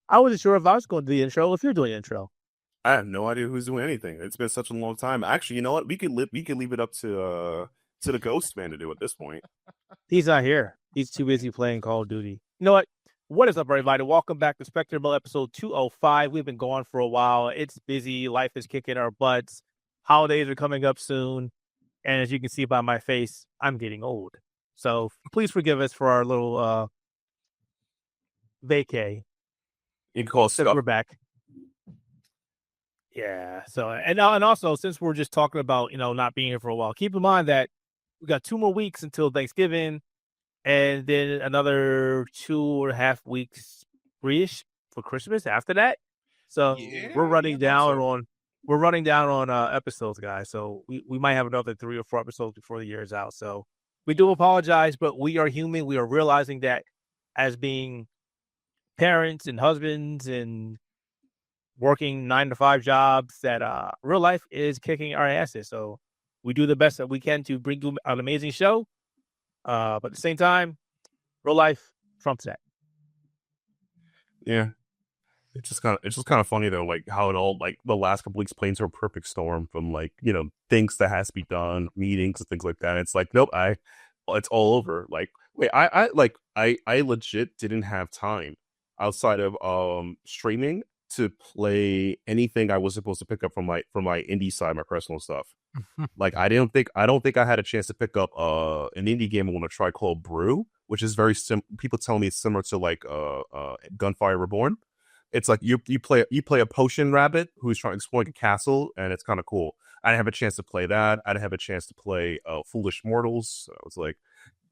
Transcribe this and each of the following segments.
I wasn't sure if I was going to do the intro, if you're doing the intro. I have no idea who's doing anything. It's been such a long time. Actually, you know what? We could leave it up to the Ghost Man to do at this point. He's not here. He's too busy playing Call of Duty. You know what? What is up, everybody? Welcome back to Spectator Mode episode 205. We've been gone for a while. It's busy. Life is kicking our butts. Holidays are coming up soon. And as you can see by my face, I'm getting old. So please forgive us for our little vacay. You can call Since we're back. Yeah. So and also since we're just talking about not being here for a while, keep in mind that we got 2 more weeks until Thanksgiving, and then another 2.5 weeks free-ish for Christmas after that. So we're running down on episodes, guys. So we might have another 3 or 4 episodes before the year is out. So we do apologize, but we are human. We are realizing that as being parents and husbands and working 9-to-5 jobs, that real life is kicking our asses. So we do the best that we can to bring you an amazing show. But at the same time, real life trumps that. Yeah. It's just kind of funny though, like how it all, like the last couple weeks played into a perfect storm from like, things that has to be done, meetings and things like that. It's like, nope, it's all over. Like, wait, I legit didn't have time outside of streaming to play anything I was supposed to pick up from my indie side, my personal stuff. Like I don't think I had a chance to pick up an indie game I want to try called Brew, which is very people tell me it's similar to like Gunfire Reborn. It's like you play a potion rabbit who's trying to explore a castle, and it's kind of cool. I didn't have a chance to play that. I didn't have a chance to play Foolish Mortals. So it's like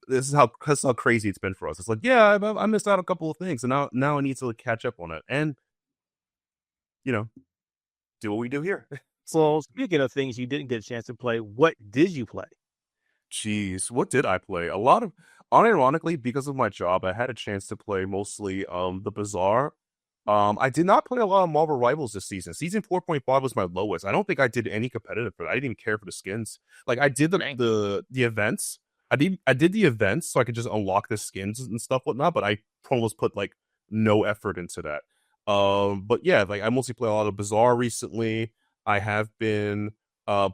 this is how crazy it's been for us. It's like, yeah, I missed out on a couple of things, and now I need to catch up on it, and do what we do here. So speaking of things you didn't get a chance to play, what did you play? Jeez, what did I play? A lot of, unironically, because of my job, I had a chance to play mostly the Bazaar. I did not play a lot of Marvel Rivals this season. Season 4.5 was my lowest. I don't think I did any competitive for it. I didn't even care for the skins. Like I did the events. I did the events so I could just unlock the skins and stuff whatnot, but I almost put like no effort into that. But yeah, like I mostly play a lot of Bazaar recently. I have been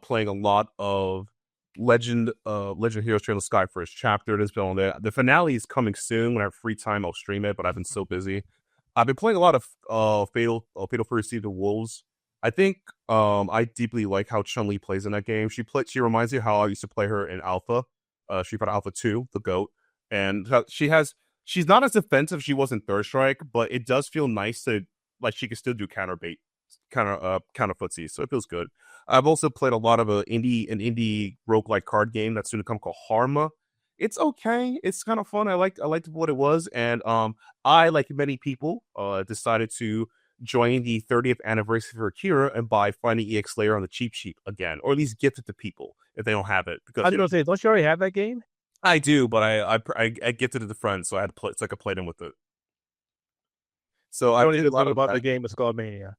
playing a lot of Legend Heroes Trail of Sky First Chapter. It has been on there. The finale is coming soon. When I have free time, I'll stream it, but I've been so busy. I've been playing a lot of Fatal Fury of the Wolves. I think I deeply like how Chun-Li plays in that game. She reminds me of how I used to play her in Alpha, Street Fighter Alpha 2, the GOAT. And she's not as defensive as she was in Third Strike, but it does feel nice to, like, she can still do counter footsies, so it feels good. I've also played a lot of an indie roguelike card game that's soon to come called Harma. It's okay. It's kind of fun. I liked what it was, and I, like many people, decided to join the 30th anniversary for Akira and buy Finding EX Layer on the cheap sheet again, or at least gift it to people if they don't have it. Because I was gonna say, don't you already have that game? I do, but I gifted it to friends, so I had to play. It's like I played them with it. So I I don't did even a lot know of about that. the game of Skullmania.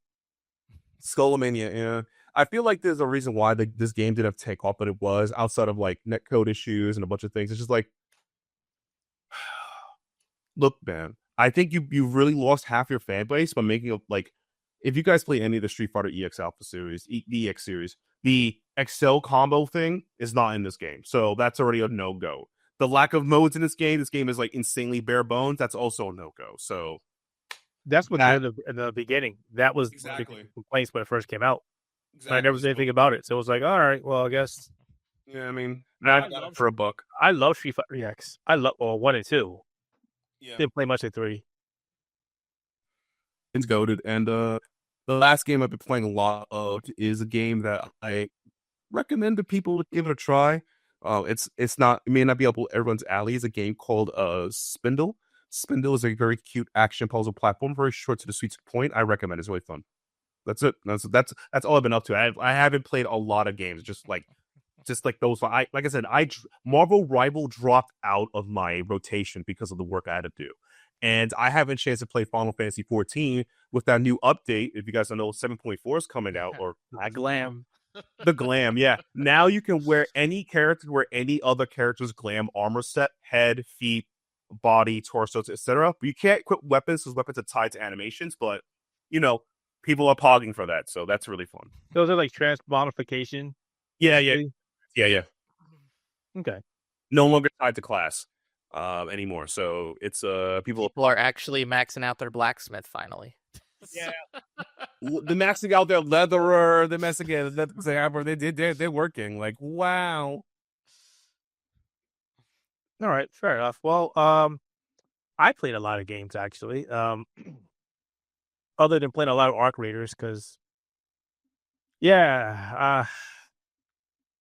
Skullomania, yeah. I feel like there's a reason why this game didn't take off, but it was outside of like netcode issues and a bunch of things. It's just like, look, man, I think you really lost half your fan base by making like, if you guys play any of the Street Fighter EX Alpha series, the EX series, the Excel combo thing is not in this game, so that's already a no go. The lack of modes in this game is like insanely bare bones. That's also a no go. So That's what in the beginning. That was the complaints when it first came out. Exactly. I never said anything about it, so it was like, all right, well, I guess. Yeah, I mean, I got it for a buck. I love Street Fighter EX. I love 1 and 2. Yeah. Didn't play much of 3. It's goated, and the last game I've been playing a lot of is a game that I recommend to people to give it a try. It may not be up everyone's alley. It's a game called Spindle. Spindle is a very cute action puzzle platform, very short to the sweet point. I recommend it. It's really fun. That's it. That's all I've been up to. I haven't played a lot of games, just like those. Like I said, Marvel Rival dropped out of my rotation because of the work I had to do. And I haven't chance to play Final Fantasy 14 with that new update. If you guys don't know, 7.4 is coming out, or glam. The glam, yeah. Now you can wear any character, wear any other character's glam armor set, head, feet, body, torsos, etc. But you can't equip weapons because weapons are tied to animations. But people are pogging for that, so that's really fun. Those are like transmogrification. Yeah. Okay. No longer tied to class anymore. So it's people are actually maxing out their blacksmith finally. Yeah. The maxing out their leatherer, the maxing out they're working. Like, wow. All right, fair enough. Well, I played a lot of games actually. Other than playing a lot of Arc Raiders, because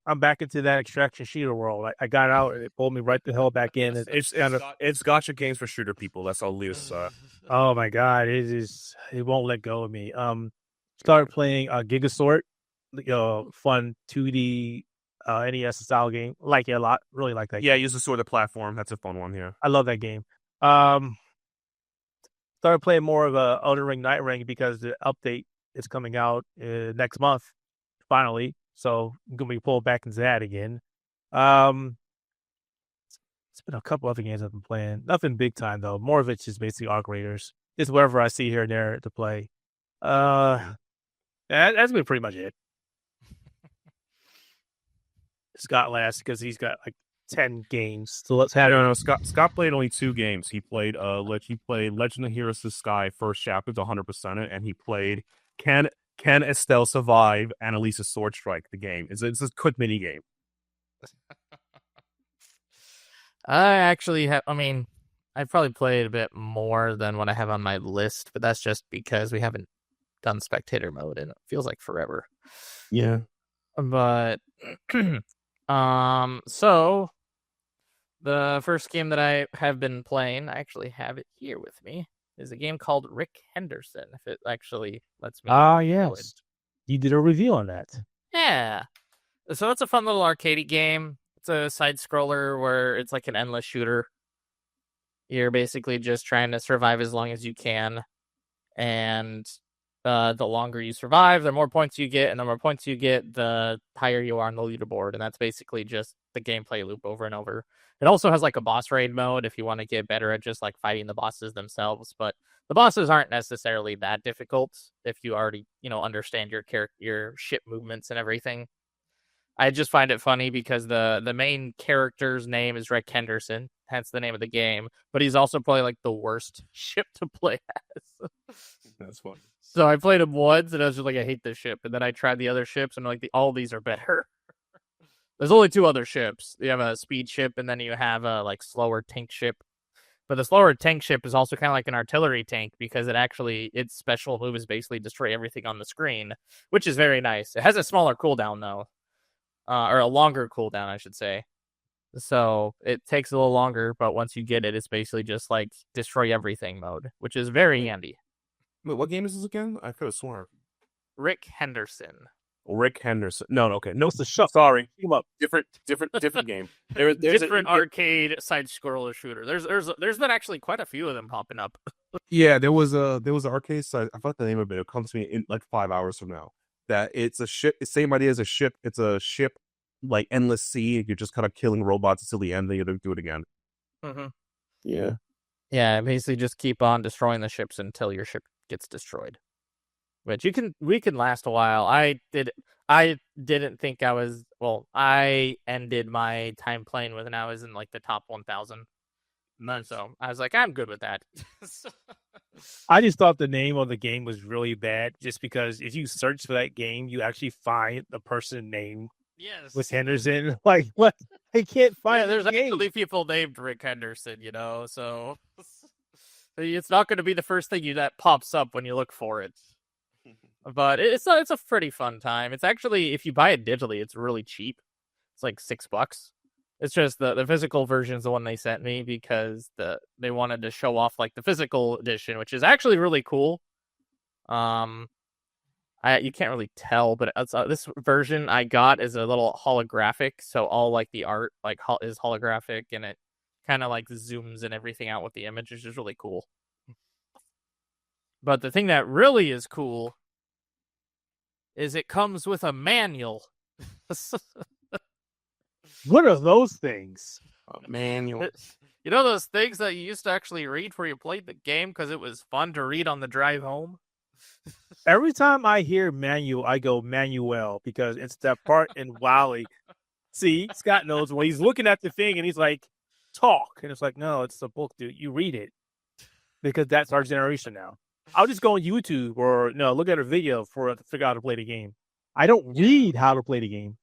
I'm back into that extraction shooter world. I got out and it pulled me right the hell back in. It's gotcha games for shooter people. That's all Leo's. Oh my god, it won't let go of me. Started playing Gigasort, fun 2D NES style game. Like it a lot. Really like that. Yeah, game. use the sort of platform. That's a fun one here. I love that game. Started playing more of a Elden Ring Night Ring because the update is coming out next month, finally. So I'm gonna be pulled back into that again. It's been a couple other games I've been playing. Nothing big time though. More of it's just basically Arc Raiders. Just wherever I see here and there to play. That's been pretty much it. Scott last because he's got like 10 games. So let's have. No. Scott played only 2 games. He played Legend of Heroes: The Sky first chapter to 100%, and he played Can Estelle Survive Annalise's Sword Strike, the game. It's a quick mini game. I actually have, I've probably played a bit more than what I have on my list, but that's just because we haven't done Spectator Mode, and it feels like forever. Yeah. But, so, the first game that I have been playing, I actually have it here with me, is a game called Rick Henderson, if it actually lets me. Yes. You did a review on that. Yeah. So it's a fun little arcade game. It's a side-scroller where it's like an endless shooter. You're basically just trying to survive as long as you can. And the longer you survive, the more points you get. And the more points you get, the higher you are on the leaderboard. And that's basically just the gameplay loop over and over. It also has like a boss raid mode if you want to get better at just like fighting the bosses themselves. But the bosses aren't necessarily that difficult if you already, understand your ship movements and everything. I just find it funny because the main character's name is Rick Henderson, hence the name of the game. But he's also probably like the worst ship to play as. That's funny. So I played him once and I was just like, I hate this ship. And then I tried the other ships and like all these are better. There's only 2 other ships. You have a speed ship and then you have a like slower tank ship. But the slower tank ship is also kind of like an artillery tank because its special move is basically destroy everything on the screen, which is very nice. It has a smaller cooldown though. Or a longer cooldown, I should say. So it takes a little longer, but once you get it, it's basically just like destroy everything mode, which is very handy. Wait, what game is this again? I could have sworn. Rick Henderson. Rick Henderson. No, okay. No, What's the show? Sorry. Pick him up. Different game. There's different arcade side-scroller shooter. There's been actually quite a few of them popping up. Yeah, there was an arcade side. I forgot the name of it. It comes to me in like 5 hours from now. That it's a ship. Same idea as a ship. It's a ship like endless sea. You're just kind of killing robots until the end. Then you do it again. Mm-hmm. Yeah. Yeah, basically just keep on destroying the ships until your ship gets destroyed. But we can last a while. I didn't think I was. Well, I ended my time playing when I was in like the top 1,000. So I was like, I'm good with that. I just thought the name of the game was really bad just because if you search for that game, you actually find the person name with Henderson. Like, what? I can't find there's the game. actually people named Rick Henderson, so it's not going to be the first thing that pops up when you look for it. But it's a pretty fun time. It's actually, if you buy it digitally, it's really cheap. It's like $6. It's just the physical version is the one they sent me because they wanted to show off like the physical edition, which is actually really cool. You can't really tell, but this version I got is a little holographic, so all like the art like is holographic, and it kind of like zooms and everything out with the image, which is really cool. But the thing that really is cool is it comes with a manual. What are those things? Manual. You know those things that you used to actually read before you played the game because it was fun to read on the drive home? Every time I hear manual, I go Manuel because it's that part in Wally. See, Scott knows when he's looking at the thing and he's like, talk. And it's like, no, it's a book, dude. You read it because that's our generation now. I'll just go on YouTube or look at a video to figure out how to play the game. I don't read how to play the game.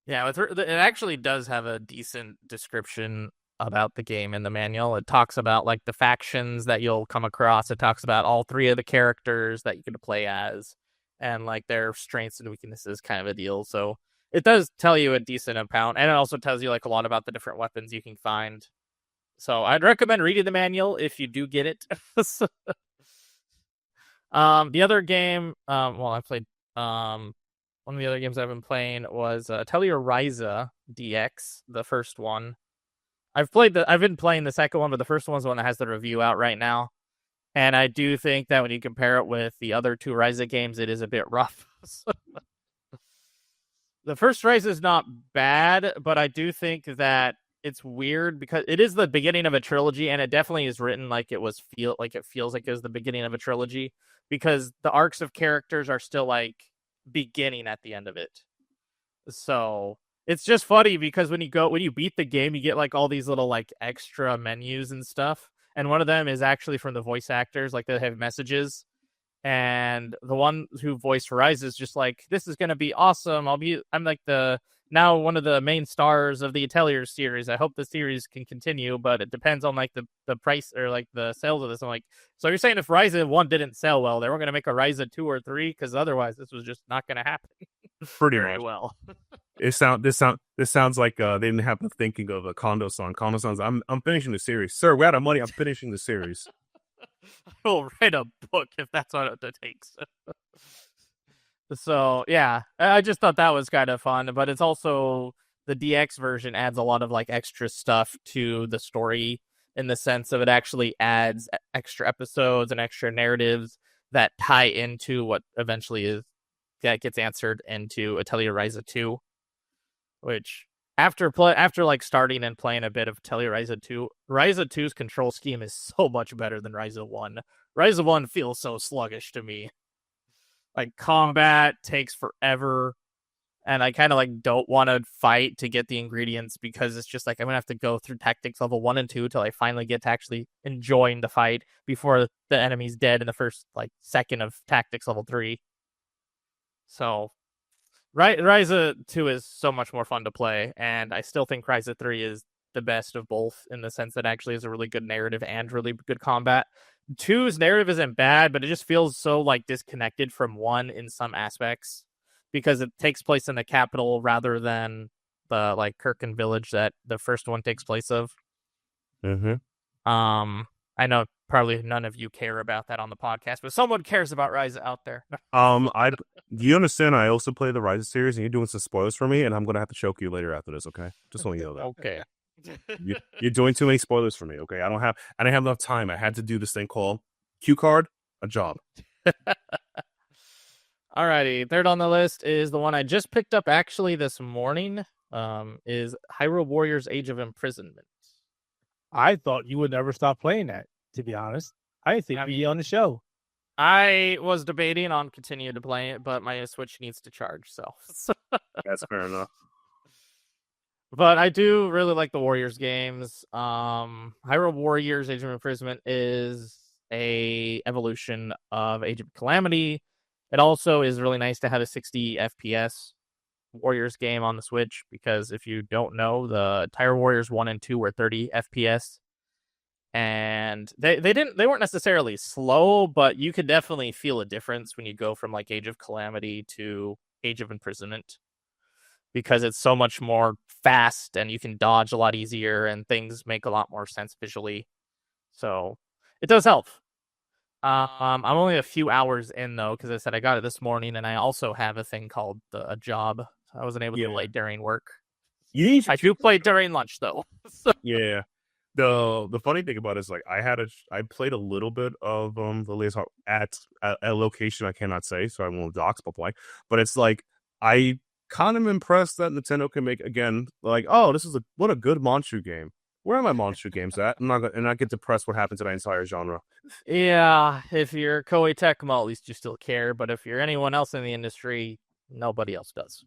Yeah, it actually does have a decent description about the game in the manual. It talks about like the factions that you'll come across. It talks about all 3 of the characters that you can play as and like their strengths and weaknesses, kind of a deal. So it does tell you a decent amount, and it also tells you like a lot about the different weapons you can find. So I'd recommend reading the manual if you do get it. The other game, I played one of the other games I've been playing was Atelier Ryza DX, the first one. I've been playing the second one, but the first one's the one that has the review out right now. And I do think that when you compare it with the other 2 Ryza games, it is a bit rough. The first Ryza is not bad, but I do think that it's weird because it is the beginning of a trilogy, and it definitely is written like it feels like it was the beginning of a trilogy because the arcs of characters are still like beginning at the end of it. So it's just funny because when you beat the game, you get like all these little like extra menus and stuff, and one of them is actually from the voice actors, like they have messages. And the one who voiced Ryza is just like, this is going to be awesome. I'm like now one of the main stars of the Atelier series. I hope the series can continue, but it depends on like the price or like the sales of this. I'm like, so you're saying if Ryza 1 didn't sell well, they weren't going to make a Ryza 2 or 3 because otherwise this was just not going to happen. Pretty very much. well. This sounds like they didn't have the thinking of a Kondo song. Kondo songs. I'm finishing the series, sir. We're out of money. I'm finishing the series. I will write a book if that's what it takes. So yeah, I just thought that was kind of fun, but it's also the DX version adds a lot of like extra stuff to the story in the sense of it actually adds extra episodes and extra narratives that tie into what eventually gets answered into Atelier Ryza 2, which after like starting and playing a bit of Atelier Ryza 2, Ryza 2's control scheme is so much better than Ryza 1. Ryza 1 feels so sluggish to me. Like combat takes forever, and I kind of like don't want to fight to get the ingredients because it's just like I'm gonna have to go through tactics level 1 and 2 till I finally get to actually enjoying the fight before the enemy's dead in the first like second of tactics level 3. So Ryza 2 is so much more fun to play, and I still think Ryza 3 is the best of both in the sense that it actually is a really good narrative and really good combat. 2's narrative isn't bad, but it just feels so like disconnected from 1 in some aspects because it takes place in the capital rather than the like Kirkin village that the first one takes place of. Mm-hmm. I know probably none of you care about that on the podcast, but someone cares about Ryza out there. You understand? I also play the Ryza series, and you're doing some spoilers for me, and I'm gonna have to choke you later after this. Okay, just want you to know that. Okay. You're doing too many spoilers for me. Okay, I didn't have enough time. I had to do this thing called Q card, a job. Alrighty, third on the list is the one I just picked up actually this morning. Is Hyrule Warriors: Age of Imprisonment. I thought you would never stop playing that, to be honest. I didn't think you'd be on the show. I was debating on continuing to play it, but my Switch needs to charge, so. That's fair enough. But I do really like the Warriors games. Hyrule Warriors: Age of Imprisonment is a evolution of Age of Calamity. It also is really nice to have a 60 FPS Warriors game on the Switch, because if you don't know, the Tire Warriors 1 and 2 were 30 FPS. And they weren't necessarily slow, but you could definitely feel a difference when you go from like Age of Calamity to Age of Imprisonment, because it's so much more fast and you can dodge a lot easier and things make a lot more sense visually. So it does help. I'm only a few hours in though, because I said I got it this morning, and I also have a thing called a job. I wasn't able to play during work. I do play during lunch though. So. Yeah. The funny thing about it is, like, I played a little bit of the latest at a location I cannot say, so I won't dox, but it's like I kind of impressed that Nintendo can make, again, like, oh, what a good Manchu game. Where are my monster games at? I'm not gonna, and I get depressed what happened to that entire genre. Yeah, if you're Koei Tecmo, at least you still care. But if you're anyone else in the industry, nobody else does.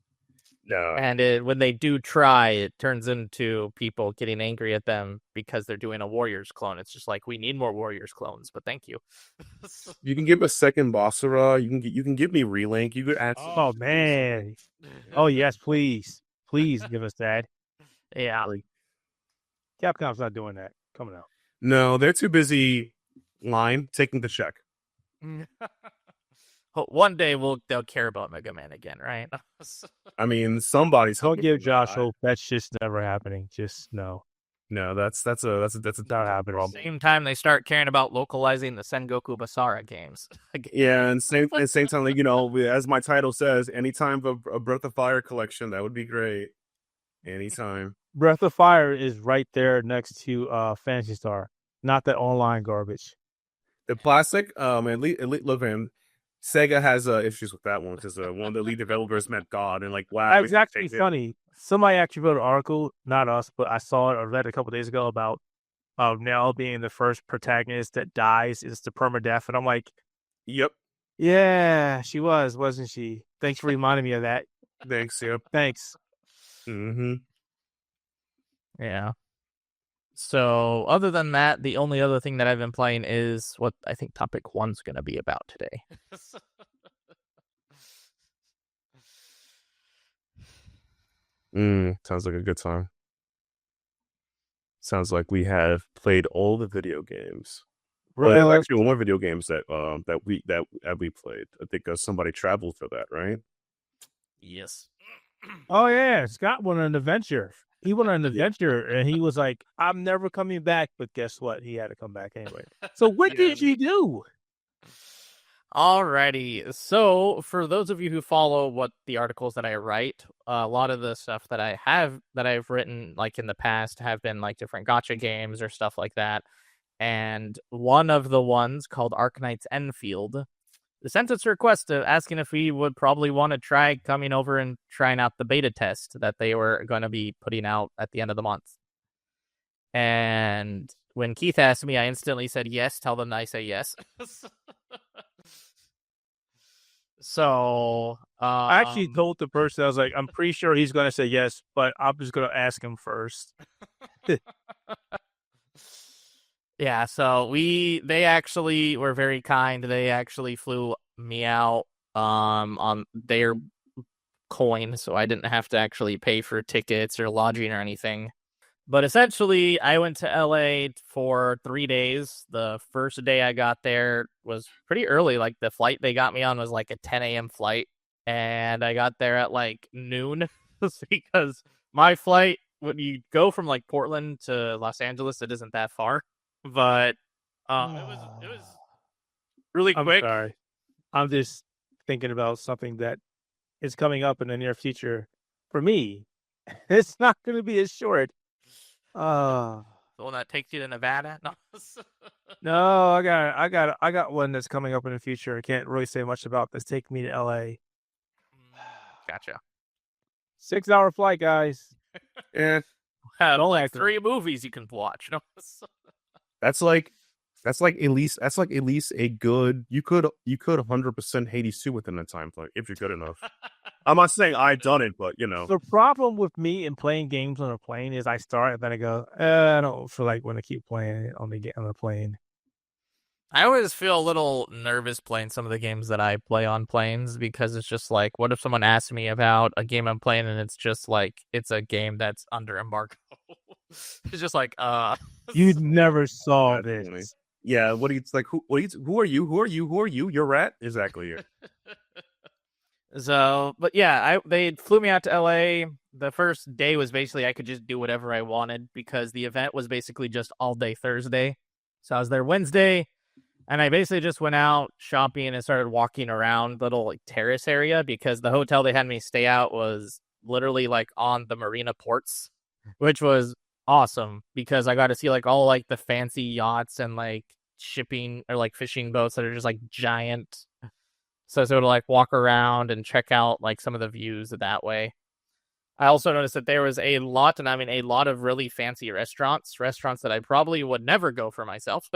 No. And when they do try, it turns into people getting angry at them because they're doing a Warriors clone. It's just like, we need more Warriors clones, but thank you. You can give a second Bossera. You can give me Relink. You could add. Oh man. Oh yes, please give us that. Yeah. Capcom's not doing that. Coming out. No, they're too busy. Taking the check. One day they'll care about Mega Man again, right? I mean, somebody's. Don't give Josh hope. That's just never happening. Just no. No, that's a Not happening. Same time they start caring about localizing the Sengoku Basara games. Yeah, and same time, like, as my title says, anytime a Breath of Fire collection, that would be great. Anytime. Breath of Fire is right there next to Phantasy Star, not that online garbage. The classic, look, man, Sega has issues with that one because one of the lead developers met God and wow. That was actually funny. Somebody actually wrote an article, not us, but I saw it or read a couple days ago about Nell being the first protagonist that dies. It's the permadeath, and I'm like, yep, yeah, she wasn't she? Thanks for reminding me of that. Thanks, yep, thanks. Mm-hmm. Yeah. So other than that, the only other thing that I've been playing is what I think topic 1's going to be about today. Sounds like a good time. Sounds like we have played all the video games. Well, actually, one more video games that we played. I think somebody traveled for that, right? Yes. Oh yeah, Scott went on an adventure. He went on an adventure, and he was like, "I'm never coming back." But guess what? He had to come back anyway. So what did you do? Alrighty. So for those of you who follow what the articles that I write, a lot of the stuff that I've written in the past have been different gacha games or stuff like that. And one of the ones called Arknights Endfield sent us a request asking if we would probably want to try coming over and trying out the beta test that they were going to be putting out at the end of the month. And when Keith asked me, I instantly said yes. Tell them I say yes. So I actually told the person, I was like, I'm pretty sure he's going to say yes, but I'm just going to ask him first. Yeah, so they actually were very kind. They actually flew me out on their coin, so I didn't have to actually pay for tickets or lodging or anything. But essentially, I went to LA for 3 days. The first day I got there was pretty early. The flight they got me on was a 10 a.m. flight, and I got there at noon because my flight, when you go from Portland to Los Angeles, it isn't that far. But it was really quick. I'm sorry. I'm just thinking about something that is coming up in the near future for me. It's not going to be as short. The one that takes you to Nevada? No. No, I got one that's coming up in the future. I can't really say much about this. Take me to LA. Gotcha. 6-hour flight, guys. Yeah. Only 3 movies you can watch. No. That's at least a good. You could 100% Hades 2 within that time flight if you're good enough. I'm not saying I've done it, but The problem with me in playing games on a plane is I start and then I go, I don't feel like want to keep playing it on the plane. I always feel a little nervous playing some of the games that I play on planes because it's just what if someone asks me about a game I'm playing and it's just it's a game that's under embargo? It's just You never saw this. Yeah, what do you who are you? Who are you? Who are you? You're Rat? Exactly. So, but yeah, they flew me out to LA. The first day was basically I could just do whatever I wanted because the event was basically just all day Thursday. So I was there Wednesday, and I basically just went out shopping and started walking around the little terrace area because the hotel they had me stay out was literally on the marina ports, which was awesome because I got to see all the fancy yachts and shipping or fishing boats that are just giant. So I was able to walk around and check out some of the views that way. I also noticed that there was a lot, and I mean a lot of really fancy restaurants that I probably would never go for myself.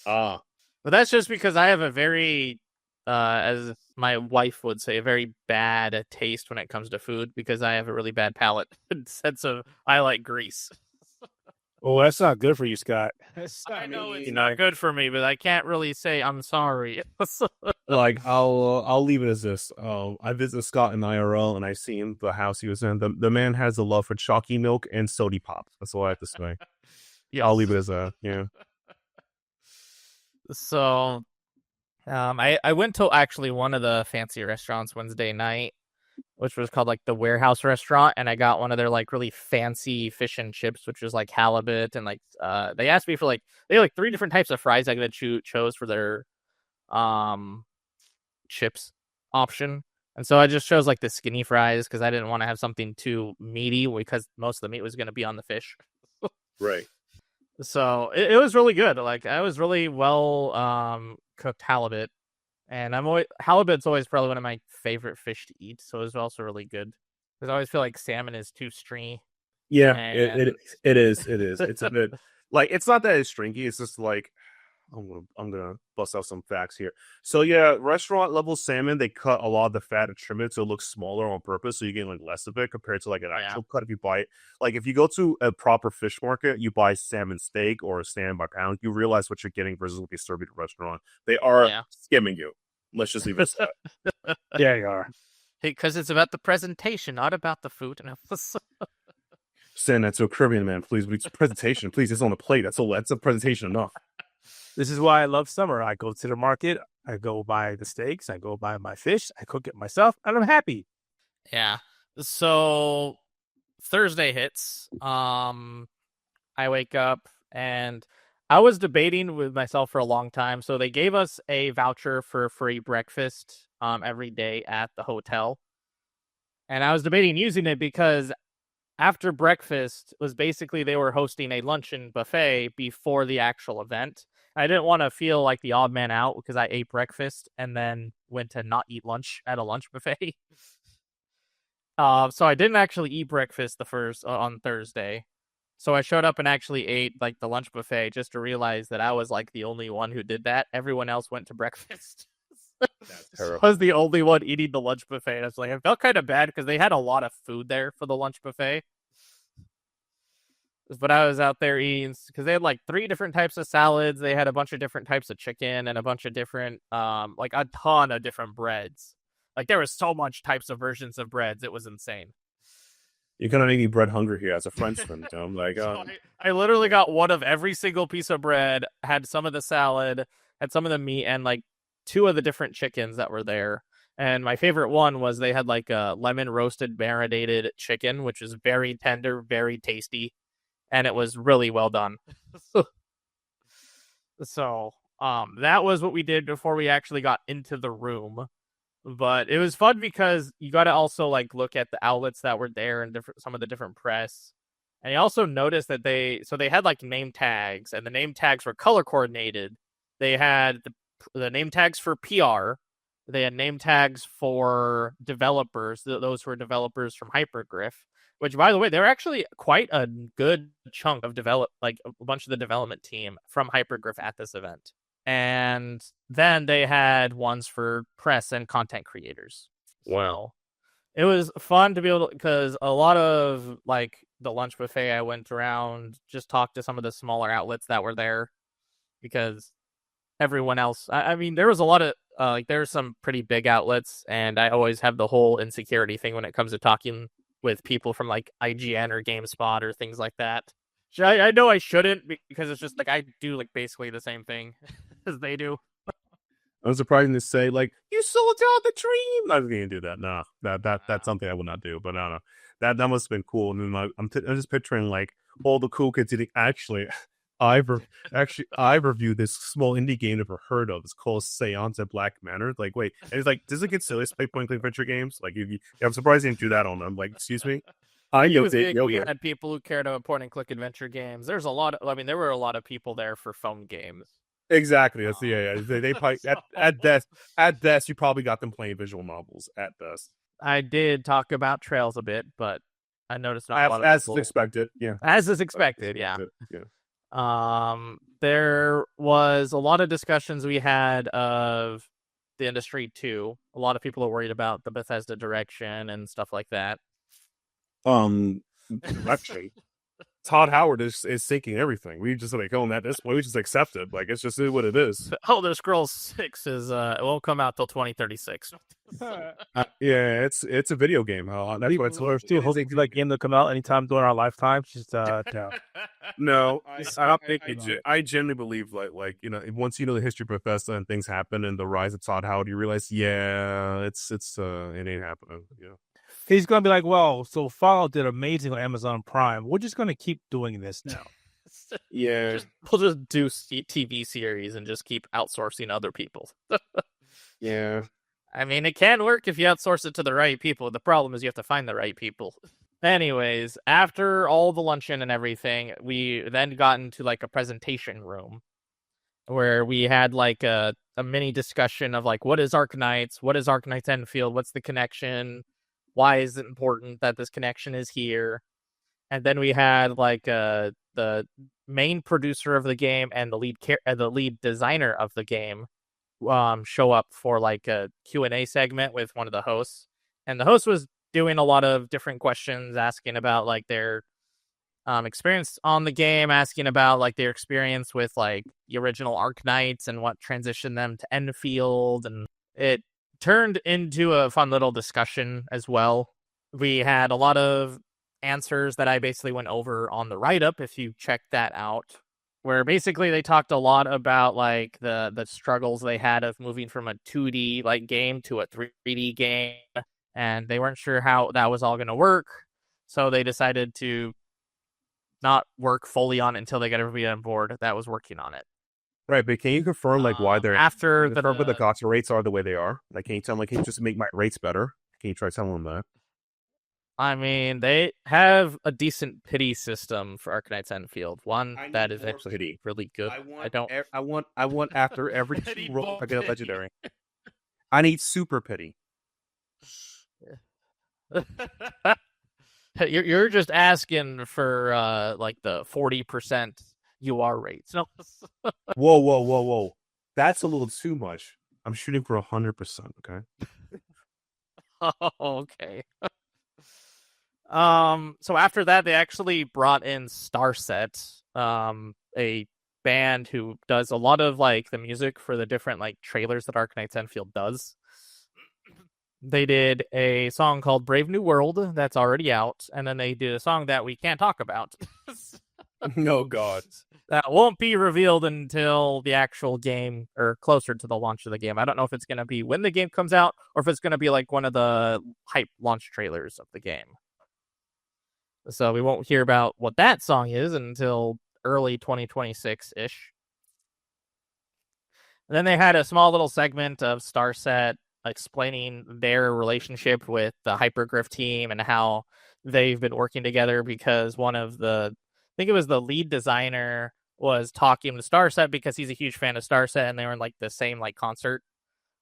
Ah, But that's just because I have a very, as my wife would say, a very bad taste when it comes to food because I have a really bad palate and sense of I like grease. Well, that's not good for you, Scott. I know it's not good for me, but I can't really say I'm sorry. like I'll leave it as this. I visited Scott in IRL and I seen the house he was in. The man has a love for chalky milk and sody pop. That's all I have to say. Yeah, I'll leave it as that. Yeah. So, I went to actually one of the fancy restaurants Wednesday night, which was called like the Warehouse Restaurant, and I got one of their like really fancy fish and chips, which was like halibut, and like they asked me for like they had like 3 different types of fries I could chose for their chips option, and so I just chose like the skinny fries because I didn't want to have something too meaty because most of the meat was going to be on the fish. Right. So it was really good. Like I was really well cooked halibut. And halibut's always probably one of my favorite fish to eat, so it was also really good. Because I always feel like salmon is too stringy. Yeah, it is. It's a bit like it's not that it's stringy. It's just like I'm gonna bust out some facts here. So yeah, restaurant level salmon, they cut a lot of the fat and trim it so it looks smaller on purpose, so you get like less of it compared to like an actual cut. If you buy it, like if you go to a proper fish market, you buy salmon steak or salmon by pound, you realize what you're getting versus what they serve at a restaurant. They are skimming you. Let's just leave it at that. Yeah, you are. Because it's about the presentation, not about the food. Send that to a Caribbean man, please. But it's a presentation, please. It's on the plate. That's all. That's a presentation enough. This is why I love summer. I go to the market, I go buy the steaks, I go buy my fish, I cook it myself, and I'm happy. Yeah. So Thursday hits. I wake up and I was debating with myself for a long time. So they gave us a voucher for free breakfast every day at the hotel. And I was debating using it because after breakfast was basically they were hosting a luncheon buffet before the actual event. I didn't want to feel like the odd man out because I ate breakfast and then went to not eat lunch at a lunch buffet. So I didn't actually eat breakfast on Thursday. So I showed up and actually ate like the lunch buffet just to realize that I was like the only one who did that. Everyone else went to breakfast. That's terrible. I was the only one eating the lunch buffet. I was like, I felt kind of bad because they had a lot of food there for the lunch buffet. But I was out there eating because they had like 3 different types of salads. They had a bunch of different types of chicken and a bunch of different, like a ton of different breads. Like there was so much types of versions of breads. It was insane. You're gonna make me bread hungry here as a Frenchman. So I'm like, So I literally got one of every single piece of bread, had some of the salad, had some of the meat, and like 2 of the different chickens that were there. And my favorite one was they had like a lemon roasted marinated chicken, which is very tender, very tasty. And it was really well done. So, that was what we did before we actually got into the room. But it was fun because you got to also like look at the outlets that were there and some of the different press. And you also noticed that they had like name tags, and the name tags were color coordinated. They had the name tags for PR. They had name tags for developers, those who are developers from Hypergriff. Which, by the way, they're actually quite a good chunk of like a bunch of the development team from Hypergriff at this event. And then they had ones for press and content creators. wow. It was fun to be able to, because a lot of like the lunch buffet, I went around, just talked to some of the smaller outlets that were there because everyone else, I mean, there was a lot of, like there's some pretty big outlets, and I always have the whole insecurity thing when it comes to talking with people from like IGN or GameSpot or things like that. I know I shouldn't because it's just like I do like basically the same thing as they do. I'm surprised to say like you sold out the dream. I was gonna do that. No, that's something I would not do. But I don't know. That must have been cool. And then I'm just picturing like all the cool kids eating. Actually, I've reviewed this small indie game I've never heard of. It's called Seance at Black Manor. Like, wait, and it's like, does it get serious? Play point click adventure games? Like, I'm surprised they didn't do that on them. Like, excuse me. I know we had people who cared about point and click adventure games. There's a lot of, I mean, there were a lot of people there for phone games. Exactly. That's yeah. They probably at best you probably got them playing visual novels at best. I did talk about trails a bit, but I noticed not a lot of As people... expected, yeah. As is expected, yeah. There was a lot of discussions we had of the industry too. A lot of people are worried about the Bethesda direction and stuff like that. Actually, Todd Howard is sinking everything. We just like at this point, we just accept it. Like it's just what it is. Elder Scrolls 6 is it won't come out till 2036. Yeah, it's a video game. That's why We're still hoping for that game to come out anytime during our lifetime. Just no, I don't think I genuinely believe like once you know the history of Bethesda and things happen and the rise of Todd Howard, you realize it ain't happening. Yeah. He's gonna be like, well, so Fallout did amazing on Amazon Prime. We're just gonna keep doing this now. Yeah, We'll just do TV series and just keep outsourcing other people. yeah. I mean, it can work if you outsource it to the right people. The problem is you have to find the right people. Anyways, after all the luncheon and everything, we then got into like a presentation room where we had like a mini discussion of like, what is Arknights? What is Arknights Endfield? What's the connection? Why is it important that this connection is here? And then we had like the main producer of the game and the lead designer of the game show up for like a Q&A segment with one of the hosts. And the host was doing a lot of different questions, asking about like their experience on the game, asking about like their experience with like the original Arknights and what transitioned them to Endfield. And it turned into a fun little discussion as well. We had a lot of answers that I basically went over on the write-up, if you check that out, where basically they talked a lot about like the struggles they had of moving from a 2D like game to a 3D game, and they weren't sure how that was all going to work, so they decided to not work fully on it until they got everybody on board that was working on it. Right, but can you confirm like why they're after the gacha rates are the way they are? Like, can you tell them like, can you just make my rates better? Can you try telling them that? I mean, they have a decent pity system for Arknights Endfield. One that is actually really good. I want after every roll I get a legendary. I need super pity. You're just asking for like the 40% UR rates. No. Whoa. That's a little too much. I'm shooting for 100%, okay? Okay. So after that, they actually brought in Starset, a band who does a lot of like the music for the different like trailers that Arknights Endfield does. They did a song called Brave New World that's already out, and then they did a song that we can't talk about. No, God. That won't be revealed until the actual game or closer to the launch of the game. I don't know if it's going to be when the game comes out or if it's going to be like one of the hype launch trailers of the game. So we won't hear about what that song is until early 2026-ish. And then they had a small little segment of Starset explaining their relationship with the Hypergriff team and how they've been working together, because one of the, I think it was the lead designer, was talking to Starset because he's a huge fan of Starset, and they were in like the same like concert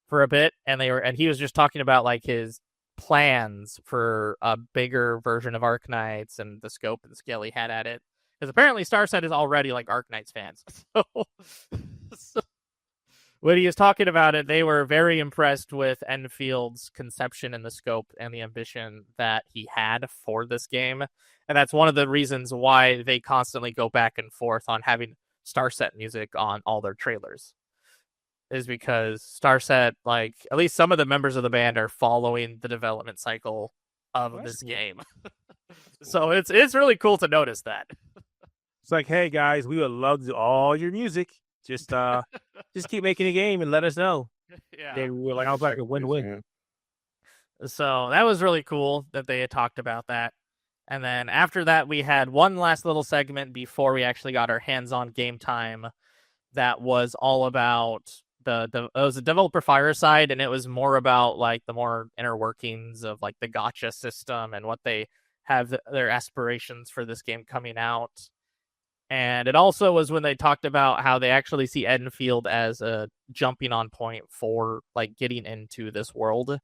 for a bit, and he was just talking about like his plans for a bigger version of Arknights and the scope and the scale he had at it, because apparently Starset is already like Arknights fans. So when he was talking about it, they were very impressed with Enfield's conception and the scope and the ambition that he had for this game. And that's one of the reasons why they constantly go back and forth on having Starset music on all their trailers, is because Starset, like, at least some of the members of the band are following the development cycle of this game. So it's really cool to notice that. It's like, hey guys, we would love to do all your music. Just keep making a game and let us know. Yeah. They were like, I was like a win-win. So that was really cool that they had talked about that. And then after that, we had one last little segment before we actually got our hands-on game time that was all about it was a developer fireside, and it was more about like the more inner workings of like the gacha system and what they have their aspirations for this game coming out. And it also was when they talked about how they actually see Endfield as a jumping on point for like getting into this world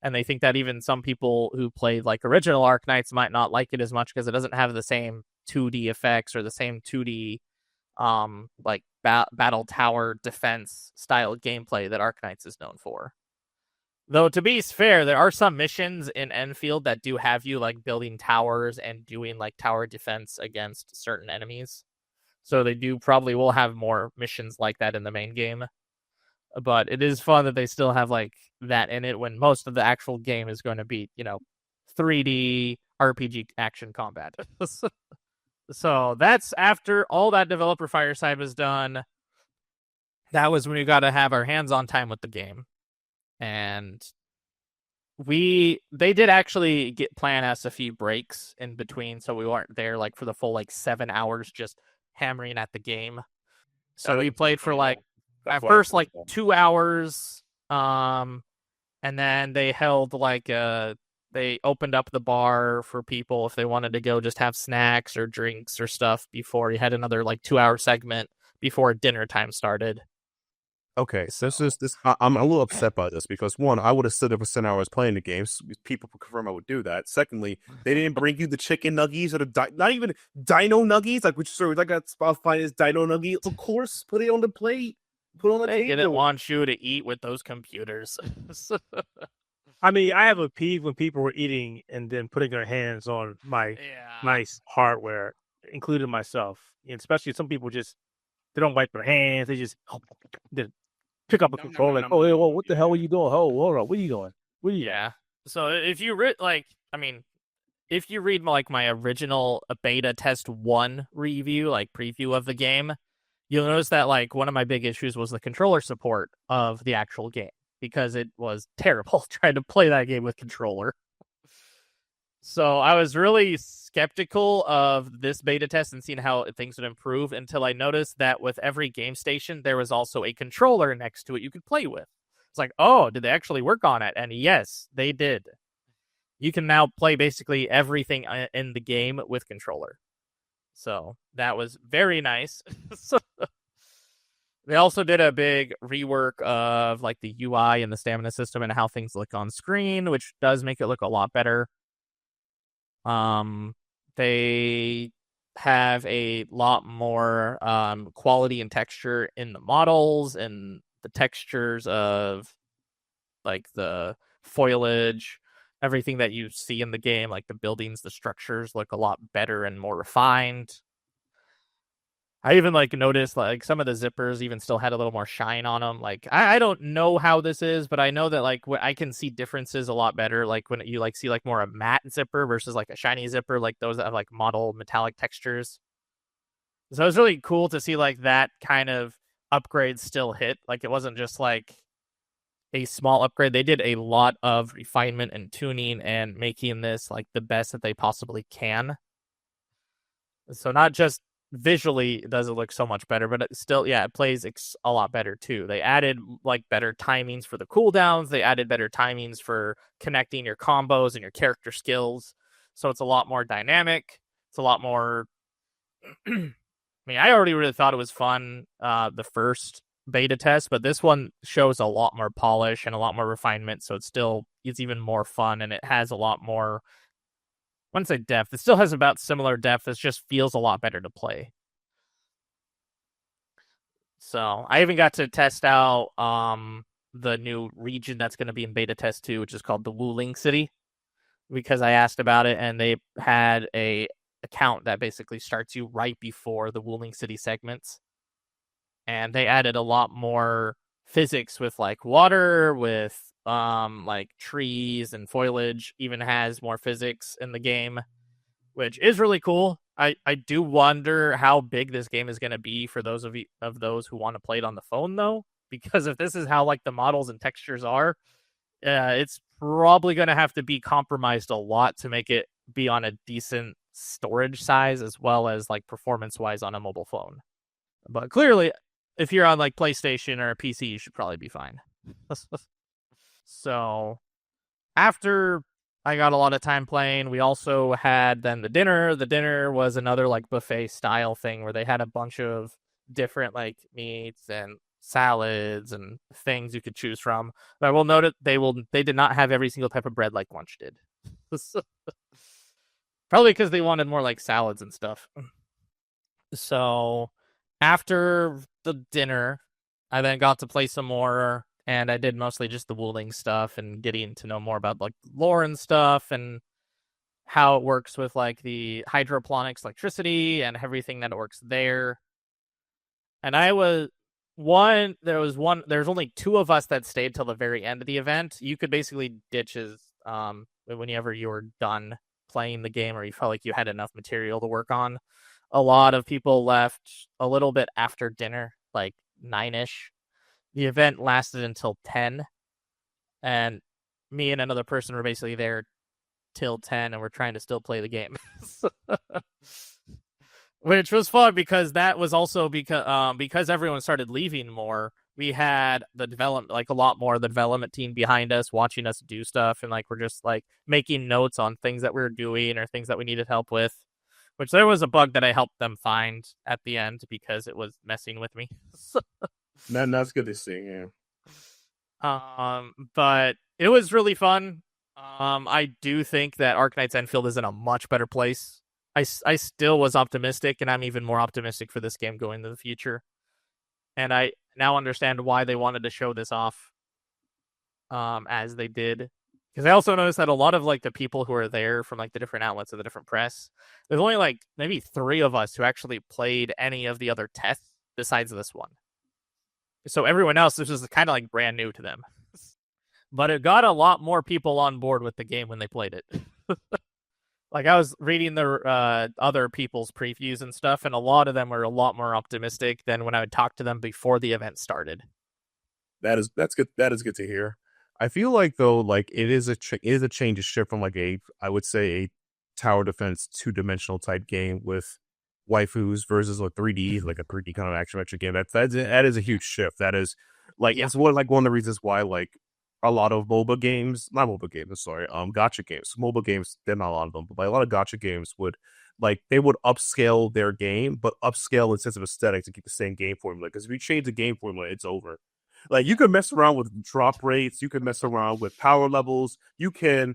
And they think that even some people who played like original Arknights might not like it as much because it doesn't have the same 2D effects or the same 2D like battle tower defense style gameplay that Arknights is known for. Though to be fair, there are some missions in Enfield that do have you like building towers and doing like tower defense against certain enemies. So they probably will have more missions like that in the main game. But it is fun that they still have like that in it when most of the actual game is going to be, 3D RPG action combat. So that's after all that developer fireside was done. That was when we got to have our hands-on time with the game. And they did actually plan us a few breaks in between, so we weren't there like for the full like 7 hours just hammering at the game. So we played for like at first like 2 hours, and then they held like they opened up the bar for people if they wanted to go just have snacks or drinks or stuff before you had another like 2-hour segment before dinner time started. Okay, so I'm a little upset by this because one, I would have stood there for 10 hours playing the games. People confirm I would do that. Secondly, they didn't bring you the chicken nuggies or not even dino nuggies, like which sort of like that Spotify is dino nuggies. Of course, put it on the plate. Put it on the table. They didn't want you to eat with those computers. I mean, I have a peeve when people were eating and then putting their hands on my nice hardware, including myself. And especially some people they don't wipe their hands. They just pick up a controller like, oh, what the hell are you doing? Oh, hold on, what are you doing? Yeah. So if you read if you read like my original beta test 1 review, like preview of the game, you'll notice that like one of my big issues was the controller support of the actual game because it was terrible trying to play that game with controller. So I was really skeptical of this beta test and seeing how things would improve until I noticed that with every game station, there was also a controller next to it you could play with. It's like, oh, did they actually work on it? And yes, they did. You can now play basically everything in the game with controller. So that was very nice. They also did a big rework of like the UI and the stamina system and how things look on screen, which does make it look a lot better. They have a lot more quality and texture in the models and the textures of like the foliage, everything that you see in the game, like the buildings, the structures look a lot better and more refined. I even like noticed like some of the zippers even still had a little more shine on them. Like I don't know how this is, but I know that like I can see differences a lot better. Like when you like see like more a matte zipper versus like a shiny zipper, like those that have like model metallic textures. So it was really cool to see like that kind of upgrade still hit. Like it wasn't just like a small upgrade. They did a lot of refinement and tuning and making this like the best that they possibly can. So not just visually does it look so much better, but it still, it plays a lot better too. They added like better timings for the cooldowns. They added better timings for connecting your combos and your character skills. So it's a lot more dynamic. It's a lot more. I mean, I already really thought it was fun, the first beta test, but this one shows a lot more polish and a lot more refinement. So it's even more fun, and it has a lot more. I wouldn't say depth. It still has about similar depth. It just feels a lot better to play. So I even got to test out the new region that's going to be in beta test 2, which is called the Wuling City, because I asked about it, and they had a account that basically starts you right before the Wuling City segments. And they added a lot more physics with like water, with like trees and foliage. Even has more physics in the game, which is really cool. I do wonder how big this game is going to be for those of those who want to play it on the phone, though, because if this is how like the models and textures are, it's probably going to have to be compromised a lot to make it be on a decent storage size as well as like performance wise on a mobile phone. But clearly, if you're on like PlayStation or a PC, you should probably be fine. So after I got a lot of time playing, we also had then the dinner. The dinner was another like buffet style thing where they had a bunch of different like meats and salads and things you could choose from. But I will note they did not have every single type of bread like lunch did. Probably because they wanted more like salads and stuff. So after the dinner, I then got to play some more, and I did mostly just the Wuling stuff and getting to know more about like lore and stuff and how it works with like the hydroponics electricity and everything that works there. And there's only two of us that stayed till the very end of the event. You could basically ditch whenever you were done playing the game or you felt like you had enough material to work on. A lot of people left a little bit after dinner, like 9-ish. The event lasted until 10, and me and another person were basically there till 10, and we're trying to still play the game. Which was fun because that was also because everyone started leaving more. We had the a lot more of the development team behind us, watching us do stuff, and like we're just like making notes on things that we were doing or things that we needed help with. Which there was a bug that I helped them find at the end because it was messing with me. That's good to see. Yeah. But it was really fun. I do think that Arknights Endfield is in a much better place. I still was optimistic, and I'm even more optimistic for this game going into the future. And I now understand why they wanted to show this off as they did. Because I also noticed that a lot of like the people who are there from like the different outlets of the different press, there's only like maybe 3 of us who actually played any of the other tests besides this one. So everyone else, this was kind of like brand new to them. But it got a lot more people on board with the game when they played it. Like I was reading the other people's previews and stuff, and a lot of them were a lot more optimistic than when I would talk to them before the event started. That's good. That is good to hear. I feel like though, like it is a change of shift from like I would say a tower defense 2-dimensional type game with waifus versus like 3D, like a 3D kind of action game. That is a huge shift. That is like it's one of the reasons why like a lot of gacha games, mobile games, they're not a lot of them, but like a lot of gacha games would upscale their game, but upscale in sense of aesthetic to keep the same game formula. Because if you change the game formula, it's over. Like you can mess around with drop rates, you can mess around with power levels, you can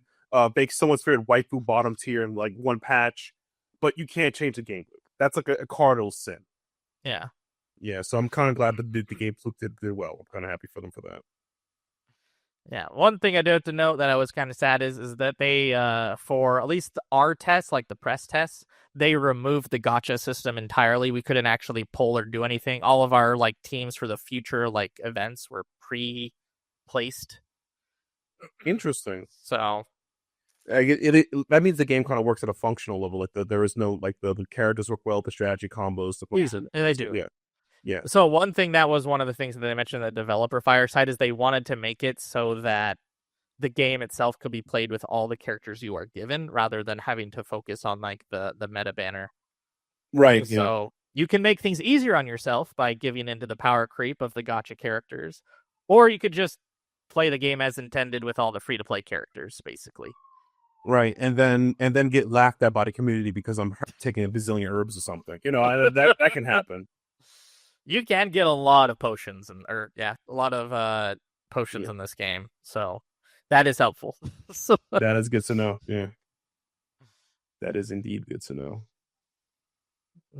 make someone's favorite waifu bottom tier in like one patch, but you can't change the game loop. That's like a cardinal sin. Yeah. Yeah, so I'm kind of glad that the game loop did well. I'm kind of happy for them for that. Yeah, one thing I do have to note that I was kind of sad is that they, for at least our tests, like the press tests, they removed the gacha system entirely. We couldn't actually pull or do anything. All of our like teams for the future like events were pre-placed. Interesting. So that means the game kind of works at a functional level. Like there is no like the characters work well, the strategy combos. They do. Yeah. So one thing that was one of the things that they mentioned in the developer fireside is they wanted to make it so that the game itself could be played with all the characters you are given rather than having to focus on like the meta banner. Right. So you can make things easier on yourself by giving into the power creep of the gacha characters, or you could just play the game as intended with all the free to play characters, basically. Right, and then get laughed at by the community because I'm taking a bazillion herbs or something. That can happen. You can get a lot of potions a lot of potions in this game, so that is helpful. That is good to know. Yeah, that is indeed good to know.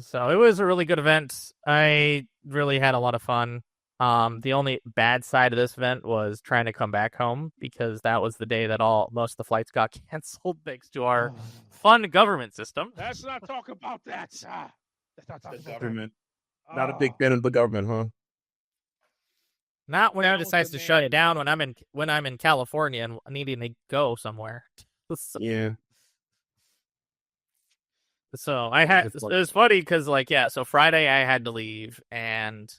So it was a really good event. I really had a lot of fun. The only bad side of this event was trying to come back home because that was the day that most of the flights got canceled thanks to our fun government system. Let's not talk about that, sir. Let's not talk about government. Not a big fan of the government, huh? Not when I decides to shut it down when I'm in California and needing to go somewhere. Yeah. So it was funny because so Friday I had to leave and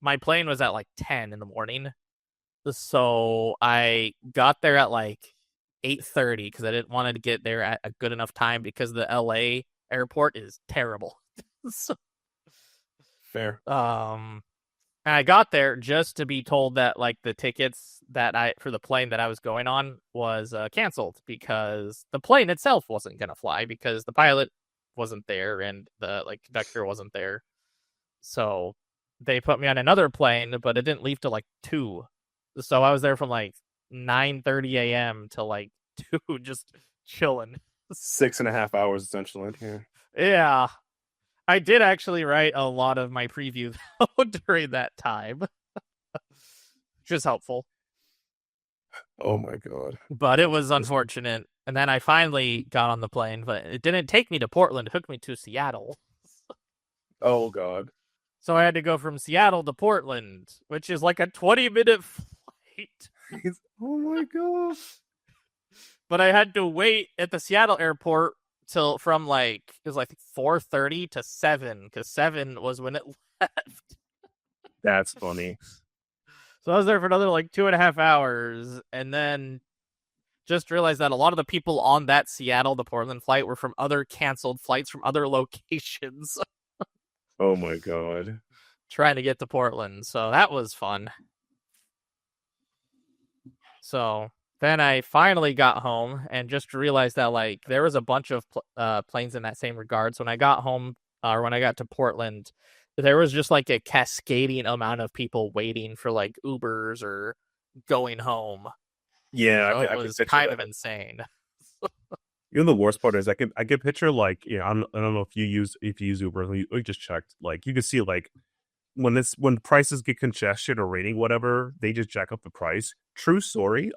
my plane was at like 10 in the morning. So I got there at like 8:30 because I didn't want to get there at a good enough time because the LA airport is terrible. Fair. And I got there just to be told that like the tickets for the plane that I was going on was canceled because the plane itself wasn't going to fly because the pilot wasn't there and the conductor wasn't there. So they put me on another plane, but it didn't leave till like 2. So I was there from like 9:30 a.m. till like 2, just chilling. 6.5 hours essentially. Yeah. I did actually write a lot of my preview during that time, which was helpful. Oh my god. But it was unfortunate. And then I finally got on the plane, but it didn't take me to Portland. It took me to Seattle. Oh god. So I had to go from Seattle to Portland, which is like a 20-minute flight. Oh my gosh. But I had to wait at the Seattle airport from like, it was like 4:30 to 7, because 7 was when it left. That's funny. So I was there for another like 2.5 hours, and then just realized that a lot of the people on that Seattle to Portland flight were from other canceled flights from other locations. Oh my god. Trying to get to Portland. So that was fun. So then I finally got home and just realized that like there was a bunch of planes in that same regard. So when I got home, or when I got to Portland, there was just like a cascading amount of people waiting for like Ubers or going home. Yeah, So it was kind of insane. You know, the worst part is I can picture like, I don't know if you use Uber. We just checked. Like you can see like when prices get congested or rating whatever, they just jack up the price. True story.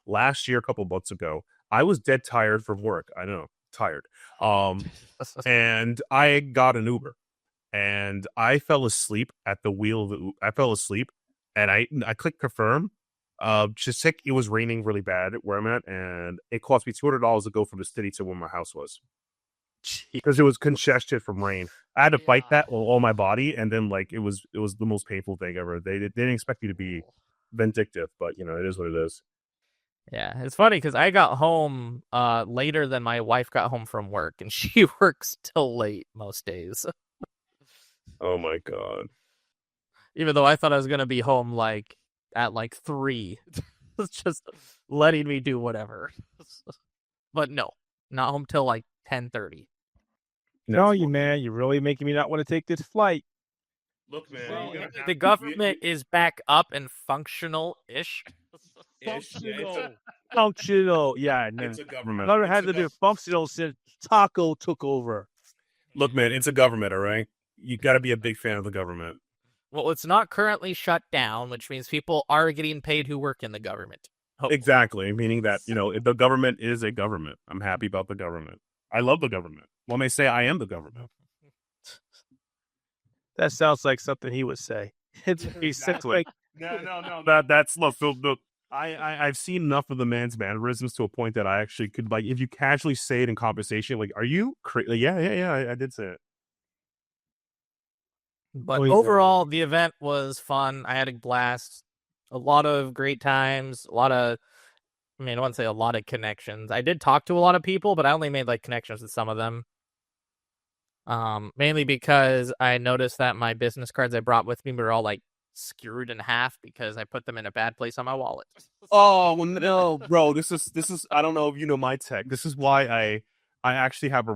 Last year, a couple months ago, I was dead tired from work. I know, tired. And I got an Uber, and I fell asleep at the wheel. I fell asleep, and I clicked confirm. Just like it was raining really bad where I'm at, and it cost me $200 to go from the city to where my house was because it was congested from rain. I had to fight that with all my body, and then like it was the most painful thing ever. They didn't expect me to be vindictive, but it is what it is. Yeah, it's funny because I got home later than my wife got home from work, and she works till late most days. Oh my god! Even though I thought I was gonna be home like at like 3, it's just letting me do whatever. But no, not home till like 10:30. No, you man, you're really making me not want to take this flight. Look, man, Well, the government is back up and functional-ish. Functional. Yeah, it's a government. Never had to be functional since Taco took over. Look, man, it's a government, all right? You got to be a big fan of the government. Well, it's not currently shut down, which means people are getting paid who work in the government. Exactly, meaning that, the government is a government. I'm happy about the government. I love the government. One may say I am the government. That sounds like something he would say. It's exactly. No. That's look. I've seen enough of the man's mannerisms to a point that I actually could, like, if you casually say it in conversation, like, "Are you crazy?" Yeah. I did say it. But overall, the event was fun. I had a blast. A lot of great times. I wouldn't say a lot of connections. I did talk to a lot of people, but I only made like connections with some of them. Mainly because I noticed that my business cards I brought with me were all like screwed in half because I put them in a bad place on my wallet. Oh no, bro! This is. I don't know if you know my tech. This is why I actually have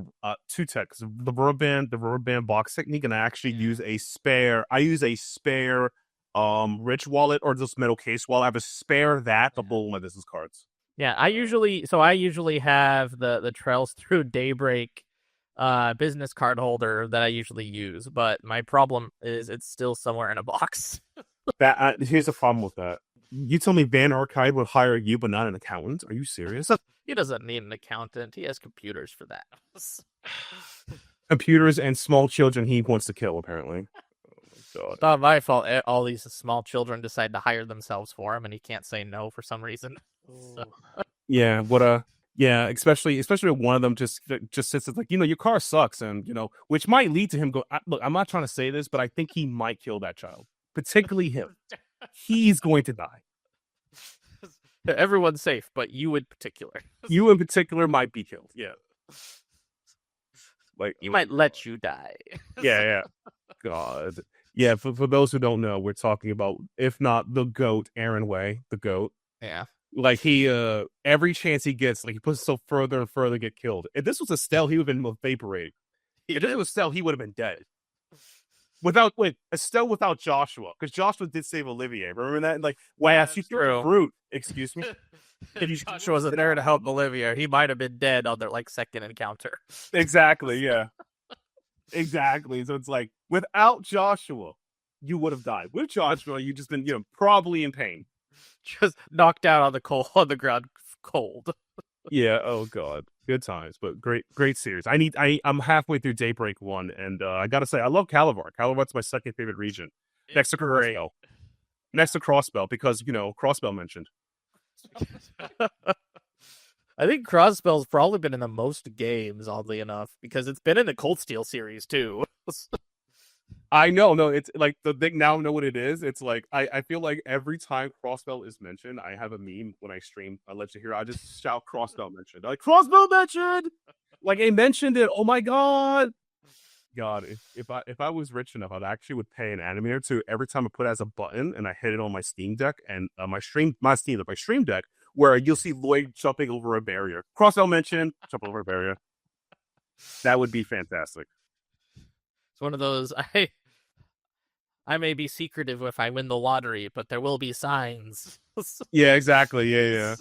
two techs: the rubber band box technique, and I actually use a spare. I use a spare rich wallet or just metal case wallet. I have a spare that to hold my business cards. Yeah, I usually have the Trails Through Daybreak business card holder that I usually use, but my problem is it's still somewhere in a box. Here's the problem with that. You told me Van Arknight would hire you, but not an accountant. Are you serious? He doesn't need an accountant. He has computers for that. Computers and small children he wants to kill, apparently. God. It's not my fault. All these small children decide to hire themselves for him, and he can't say no for some reason. So. Yeah, especially one of them just sits like, your car sucks, and which might lead to him go. Look, I'm not trying to say this, but I think he might kill that child, particularly him. He's going to die. Everyone's safe, but you in particular. You in particular might be killed. Yeah, like he might let you die. Yeah. God. Yeah, for those who don't know, we're talking about, if not the GOAT, Aaron Way, the GOAT. Yeah. Like he, every chance he gets, like he puts himself further and further to get killed. If this was a stealth, he would have been evaporated. If it was stealth, he would have been dead. Estelle without Joshua, because Joshua did save Olivier. Remember that? Like, wow, she threw true. a brute. Excuse me. If Joshua wasn't there to help Olivier, he might have been dead on their second encounter. Exactly. Yeah. Exactly. So it's like, without Joshua, you would have died. With Joshua, you just been, probably in pain. Just knocked out on the ground cold. Yeah. Oh God. Good times, but great series. I'm halfway through Daybreak 1, and I gotta say, I love Calabar. Calabar's my second favorite region, next to Crossbell. Next to Crossbell, because Crossbell mentioned. I think Crossbell's probably been in the most games, oddly enough, because it's been in the Cold Steel series too. I know, no, it's like the thing now. Know what it is? It's like I feel like every time Crossbell is mentioned, I have a meme when I stream. I let you hear. I just shout Crossbell mentioned. Like Crossbell mentioned. Like I mentioned it. Oh my God. God, if I was rich enough, I'd actually would pay an animator to every time I put it as a button and I hit it on my Steam Deck and my stream deck, where you'll see Lloyd jumping over a barrier. Crossbell mentioned, jump over a barrier. That would be fantastic. It's one of those. I may be secretive if I win the lottery, but there will be signs. Yeah, exactly. Yeah.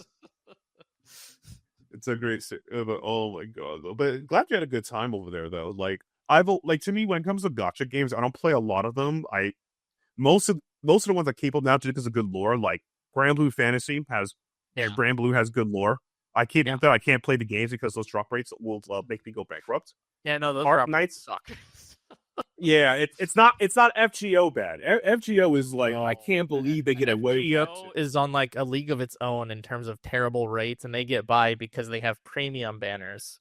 It's a great. Oh my God! But glad you had a good time over there, though. To me, when it comes to gacha games, I don't play a lot of them. Most of the ones that keep up now just because of good lore, like Grand Blue Fantasy has. Yeah, Grand Blue has good lore. I can't play the games because those drop rates will make me go bankrupt. Yeah, no, those Arknights suck. Yeah, it's not FGO bad. FGO is like, I can't believe they get away up to. Is on like a league of its own in terms of terrible rates, and they get by because they have premium banners.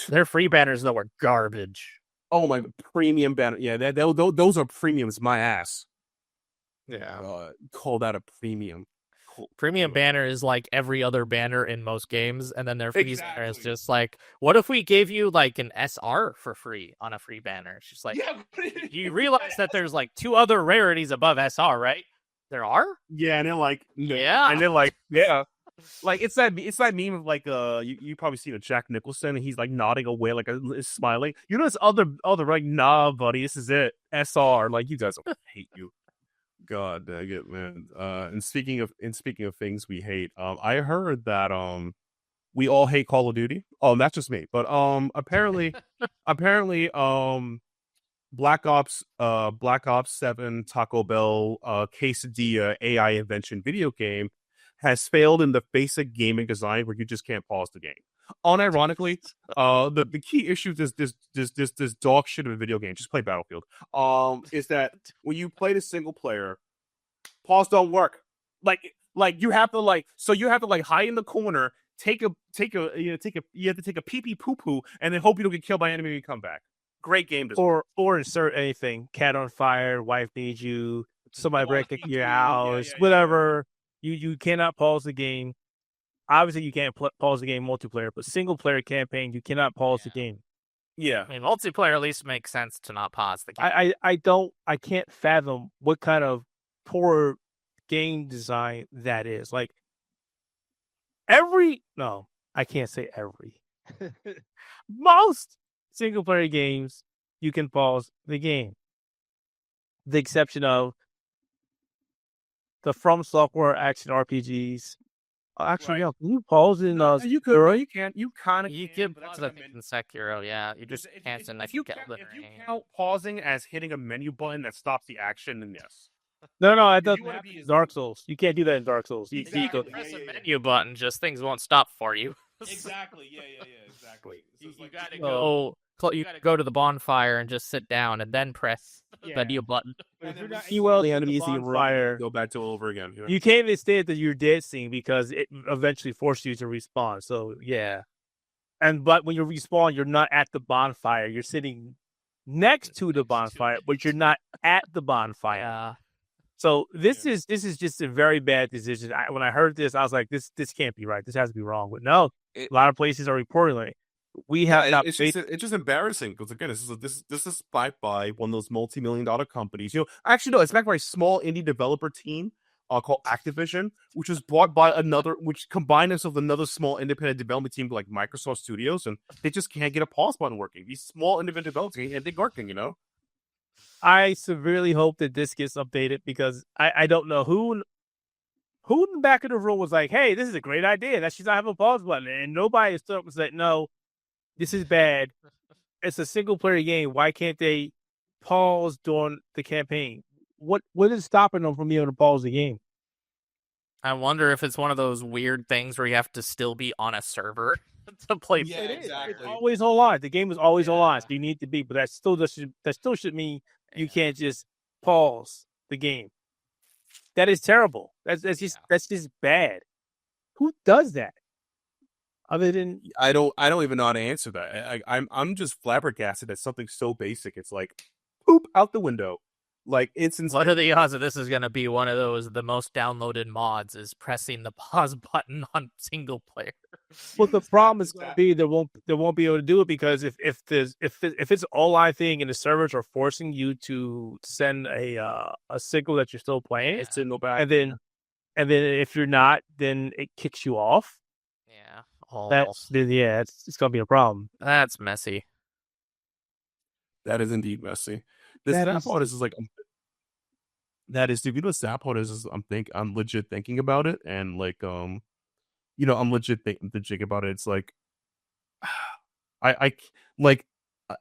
Their free banners though are garbage. Oh my, premium banner. Yeah, those are premiums. My ass. Yeah, call that a premium. Premium banner is like every other banner in most games, and then their free banner is just like, what if we gave you like an SR for free on a free banner? It's just like, you realize that there's like 2 other rarities above SR, right? There are? Yeah, and they're like, yeah, and they're like, yeah. Like it's that meme of like you probably seen a Jack Nicholson and he's like nodding away like is smiling. This other like, nah buddy, this is it. SR, like you guys hate you. God dang it, man. And speaking of things we hate, I heard that we all hate Call of Duty. Oh, that's just me. But apparently Black Ops 7 Taco Bell quesadilla AI invention video game has failed in the basic gaming design where you just can't pause the game. Unironically, the key issue is this dog shit of a video game. Just play Battlefield. Is that when you play the single player, pause don't work. Like you have to hide in the corner, you have to take a pee pee poo poo, and then hope you don't get killed by an enemy when you come back. Great game design. Or insert anything. Cat on fire, wife needs you, somebody breaking your house, whatever. You cannot pause the game. Obviously, you can't pause the game multiplayer, but single player campaign, you cannot pause the game. Yeah, I mean, multiplayer at least makes sense to not pause the game. I can't fathom what kind of poor game design that is. Like I can't say every. Most single player games, you can pause the game. The exception of the From Software action RPGs. Actually, yeah, can you pause in you could, Sekiro? you can't. You kind of you can pause it in Sekiro, yeah. You just can't. If you count pausing as hitting a menu button that stops the action, then yes. No, it doesn't happen in Dark Souls. You can't do that in Dark Souls. You press a menu button, just things won't stop for you. Exactly. Yeah. Exactly. You gotta go. You gotta go to the bonfire and just sit down and then press the menu button. The enemies fire. Go back to all over again. You can't even stay at the you're dead scene because it eventually forces you to respawn. So yeah, but when you respawn, you're not at the bonfire. You're sitting next to the bonfire, but you're not at the bonfire. Yeah. So this is just a very bad decision. When I heard this, I was like, this can't be right. This has to be wrong. But no, a lot of places are reporting it. We have it's just embarrassing because again, this is backed by one of those multi-million-dollar companies. Actually, no, it's backed by a small indie developer team called Activision, which was bought by which combined us with another small independent development team like Microsoft Studios, and they just can't get a pause button working. These small independent developers ain't working, I severely hope that this gets updated because I don't know who in the back of the room was like, hey, this is a great idea. That should not have a pause button. And nobody stood up and said, no, this is bad. It's a single player game. Why can't they pause during the campaign? What is stopping them from being able to pause the game? I wonder if it's one of those weird things where you have to still be on a server to play. Yeah, exactly. It's always online. The game is always online, so you need to be. But that still should mean you can't just pause the game. That is terrible. That's just bad. Who does that? Other than I don't even know how to answer that. I'm just flabbergasted at something so basic. It's like poop out the window. Like it's insane. What are the odds that this is going to be one of the most downloaded mods is pressing the pause button on single player? Well, the problem is going to be they won't be able to do it because if it's an online thing and the servers are forcing you to send a signal that you're still playing, It's in no back. and then if you're not, then it kicks you off. Yeah. It's going to be a problem. That's messy. That is indeed messy. The sad part is like that is, if you know what sad part is I'm legit thinking about it, and like I'm legit thinking about it. It's like I like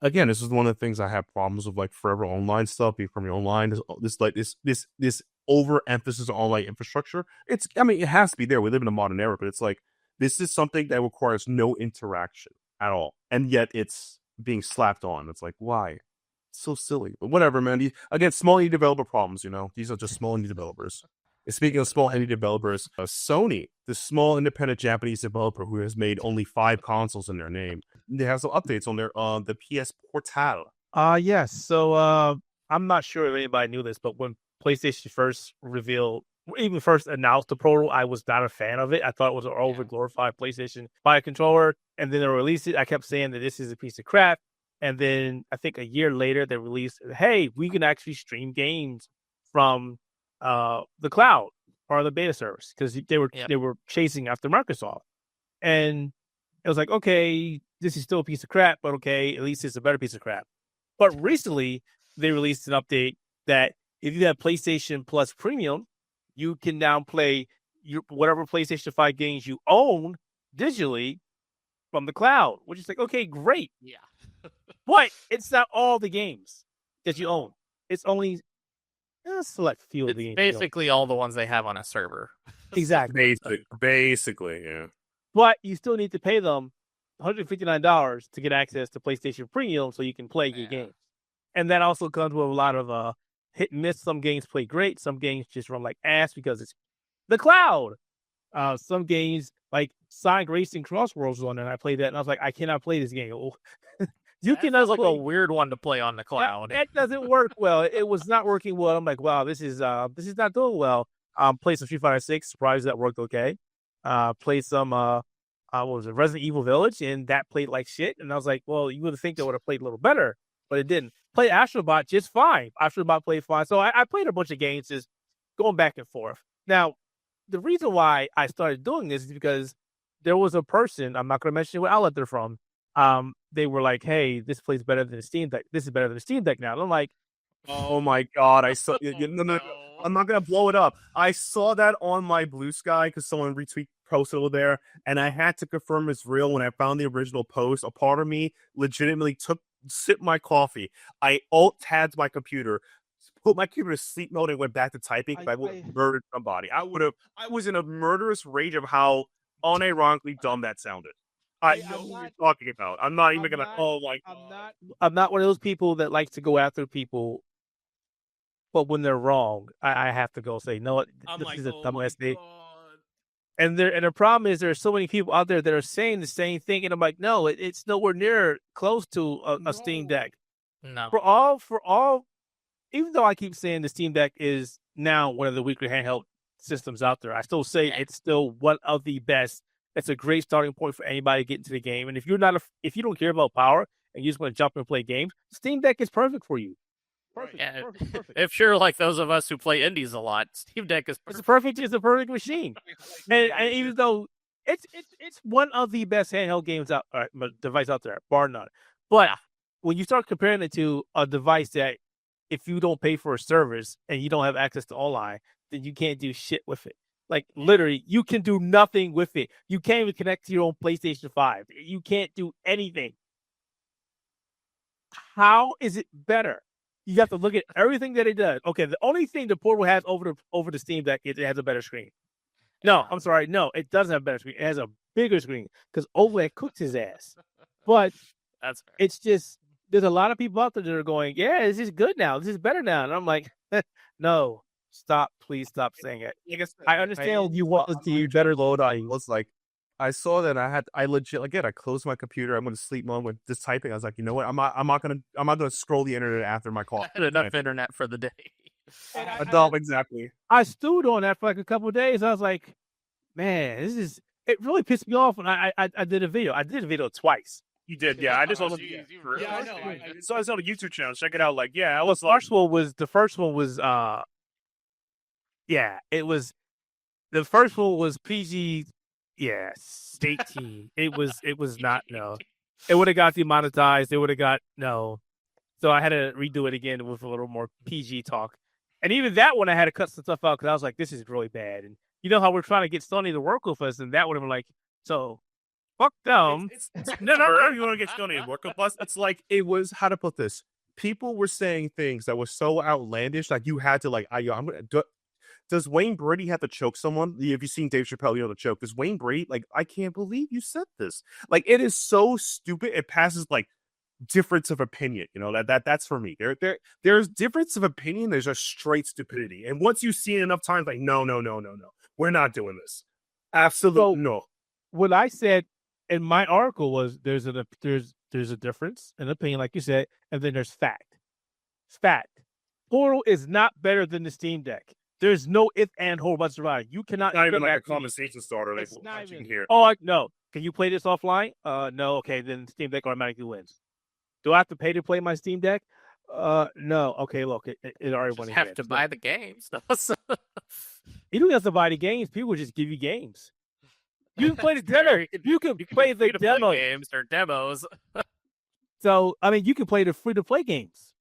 again, this is one of the things I have problems with, like forever online stuff, be from your online. This overemphasis on online infrastructure. It has to be there. We live in a modern era, but it's like this is something that requires no interaction at all, and yet it's being slapped on. It's like, why? So silly, but whatever, man. Again, small indie developer problems. These are just small indie developers. And speaking of small indie developers, Sony, the small independent Japanese developer who has made only 5 consoles in their name, they have some updates on their the PS Portal. Yes. So I'm not sure if anybody knew this, but when PlayStation first announced the Portal, I was not a fan of it. I thought it was an over-glorified PlayStation 5 controller, and then they released it. I kept saying that this is a piece of crap. And then I think a year later, they released, hey, we can actually stream games from the cloud, part of the beta service, because they were chasing after Microsoft. And it was like, okay, this is still a piece of crap, but okay, at least it's a better piece of crap. But recently, they released an update that if you have PlayStation Plus Premium, you can now play whatever PlayStation 5 games you own digitally from the cloud, which is like, okay, great. Yeah. But it's not all the games that you own. It's only a select few of the games. Basically all the ones they have on a server. Exactly. Basically, yeah. But you still need to pay them $159 to get access to PlayStation Premium so you can play your games. And that also comes with a lot of hit and miss. Some games play great. Some games just run like ass because it's the cloud. Some games like Sonic Racing Crossworlds was on there, and I played that, and I was like, I cannot play this game. That's like a weird one to play on the cloud. That doesn't work well. It was not working well. I'm like, wow, this is not doing well. Played some Street Fighter 6. Surprised that worked okay. Played some what was it, Resident Evil Village, and that played like shit. And I was like, well, you would think that would have played a little better, but it didn't. Played Astrobot just fine. Astrobot played fine. So I played a bunch of games just going back and forth. Now, the reason why I started doing this is because there was a person, I'm not going to mention what outlet they're from. They were like, hey, this plays better than the Steam Deck. This is better than the Steam Deck now. And I'm like, oh my God. I saw no. I'm not going to blow it up. I saw that on my Blue Sky because someone posted over there, and I had to confirm it's real when I found the original post. A part of me legitimately sipped my coffee. I alt-tabbed my computer, put my computer to sleep mode, and went back to typing because I would have murdered somebody. I was in a murderous rage of how unironically dumb that sounded. I know what you're talking about. I'm not even gonna. Oh my God! I'm not one of those people that likes to go after people, but when they're wrong, I have to go say, no, this is a dumbass thing. And the problem is there are so many people out there that are saying the same thing, and I'm like, no, it's nowhere near close to a Steam Deck. No. For all, even though I keep saying the Steam Deck is now one of the weaker handheld systems out there, I still say it's still one of the best. It's a great starting point for anybody to get into the game. And if you don't care about power and you just want to jump and play games, Steam Deck is perfect for you. Perfect. Yeah, perfect. If you're like those of us who play indies a lot, Steam Deck is perfect. It's a perfect machine. And even though it's one of the best handheld device out there, bar none. But when you start comparing it to a device that if you don't pay for a service and you don't have access to online, then you can't do shit with it. Like, literally, you can do nothing with it. You can't even connect to your own PlayStation 5. You can't do anything. How is it better? You have to look at everything that it does. Okay, the only thing the Portal has over the Steam Deck is it has a better screen. No, I'm sorry. No, it doesn't have a better screen. It has a bigger screen because OLED cooks his ass. But That's fair. it's just, there's a lot of people out there that are going, yeah, this is good now. This is better now. And I'm like, no, stop. Please stop saying it. I understand you want to see better load on you. Was like, I saw that I legit, again, I closed my computer. I'm going to sleep mode with just typing. I was like, you know what? I'm not going to scroll the internet after my call. I had enough internet for the day. Exactly. I stewed on that for like a couple of days. I was like, man, it really pissed me off when I did a video. I did a video twice. You did, yeah. I just Oh, saw geez, you I really know. did. I saw this on a YouTube channel. Check it out. Like, yeah, I The was like, first one was yeah, it was, the first one was PG, yeah, 18. It was not, no. It would have got demonetized. It would have got, no. So I had to redo it again with a little more PG talk. And even that one, I had to cut some stuff out because I was like, this is really bad. And you know how we're trying to get Sony to work with us, and that would have been like, so fuck them. no, you want to get Sony and work with us? It's like, It was, how to put this. People were saying things that were so outlandish, like you had to like, does Wayne Brady have to choke someone? Have you seen Dave Chappelle, the choke? Does Wayne Brady, like, I can't believe you said this. Like, it is so stupid. It passes like difference of opinion. That's for me. There's difference of opinion. There's just straight stupidity. And once you've seen it enough times, like, no. We're not doing this. Absolutely no. What I said in my article was there's a difference in opinion, like you said, and then there's fact. Fact. Portal is not better than the Steam Deck. There's no if and hold whatsoever. You cannot. not even like a conversation starter. Like, It's not you even. can hear. Oh, no. Can you play this offline? No. Okay, then Steam Deck automatically wins. Do I have to pay to play my Steam Deck? No. Okay, look, it already went. Just have to buy the games. You don't have to buy the games. People just give you games. You can play the demo. You can play the demo games or demos. So, I mean, you can play the free-to-play games.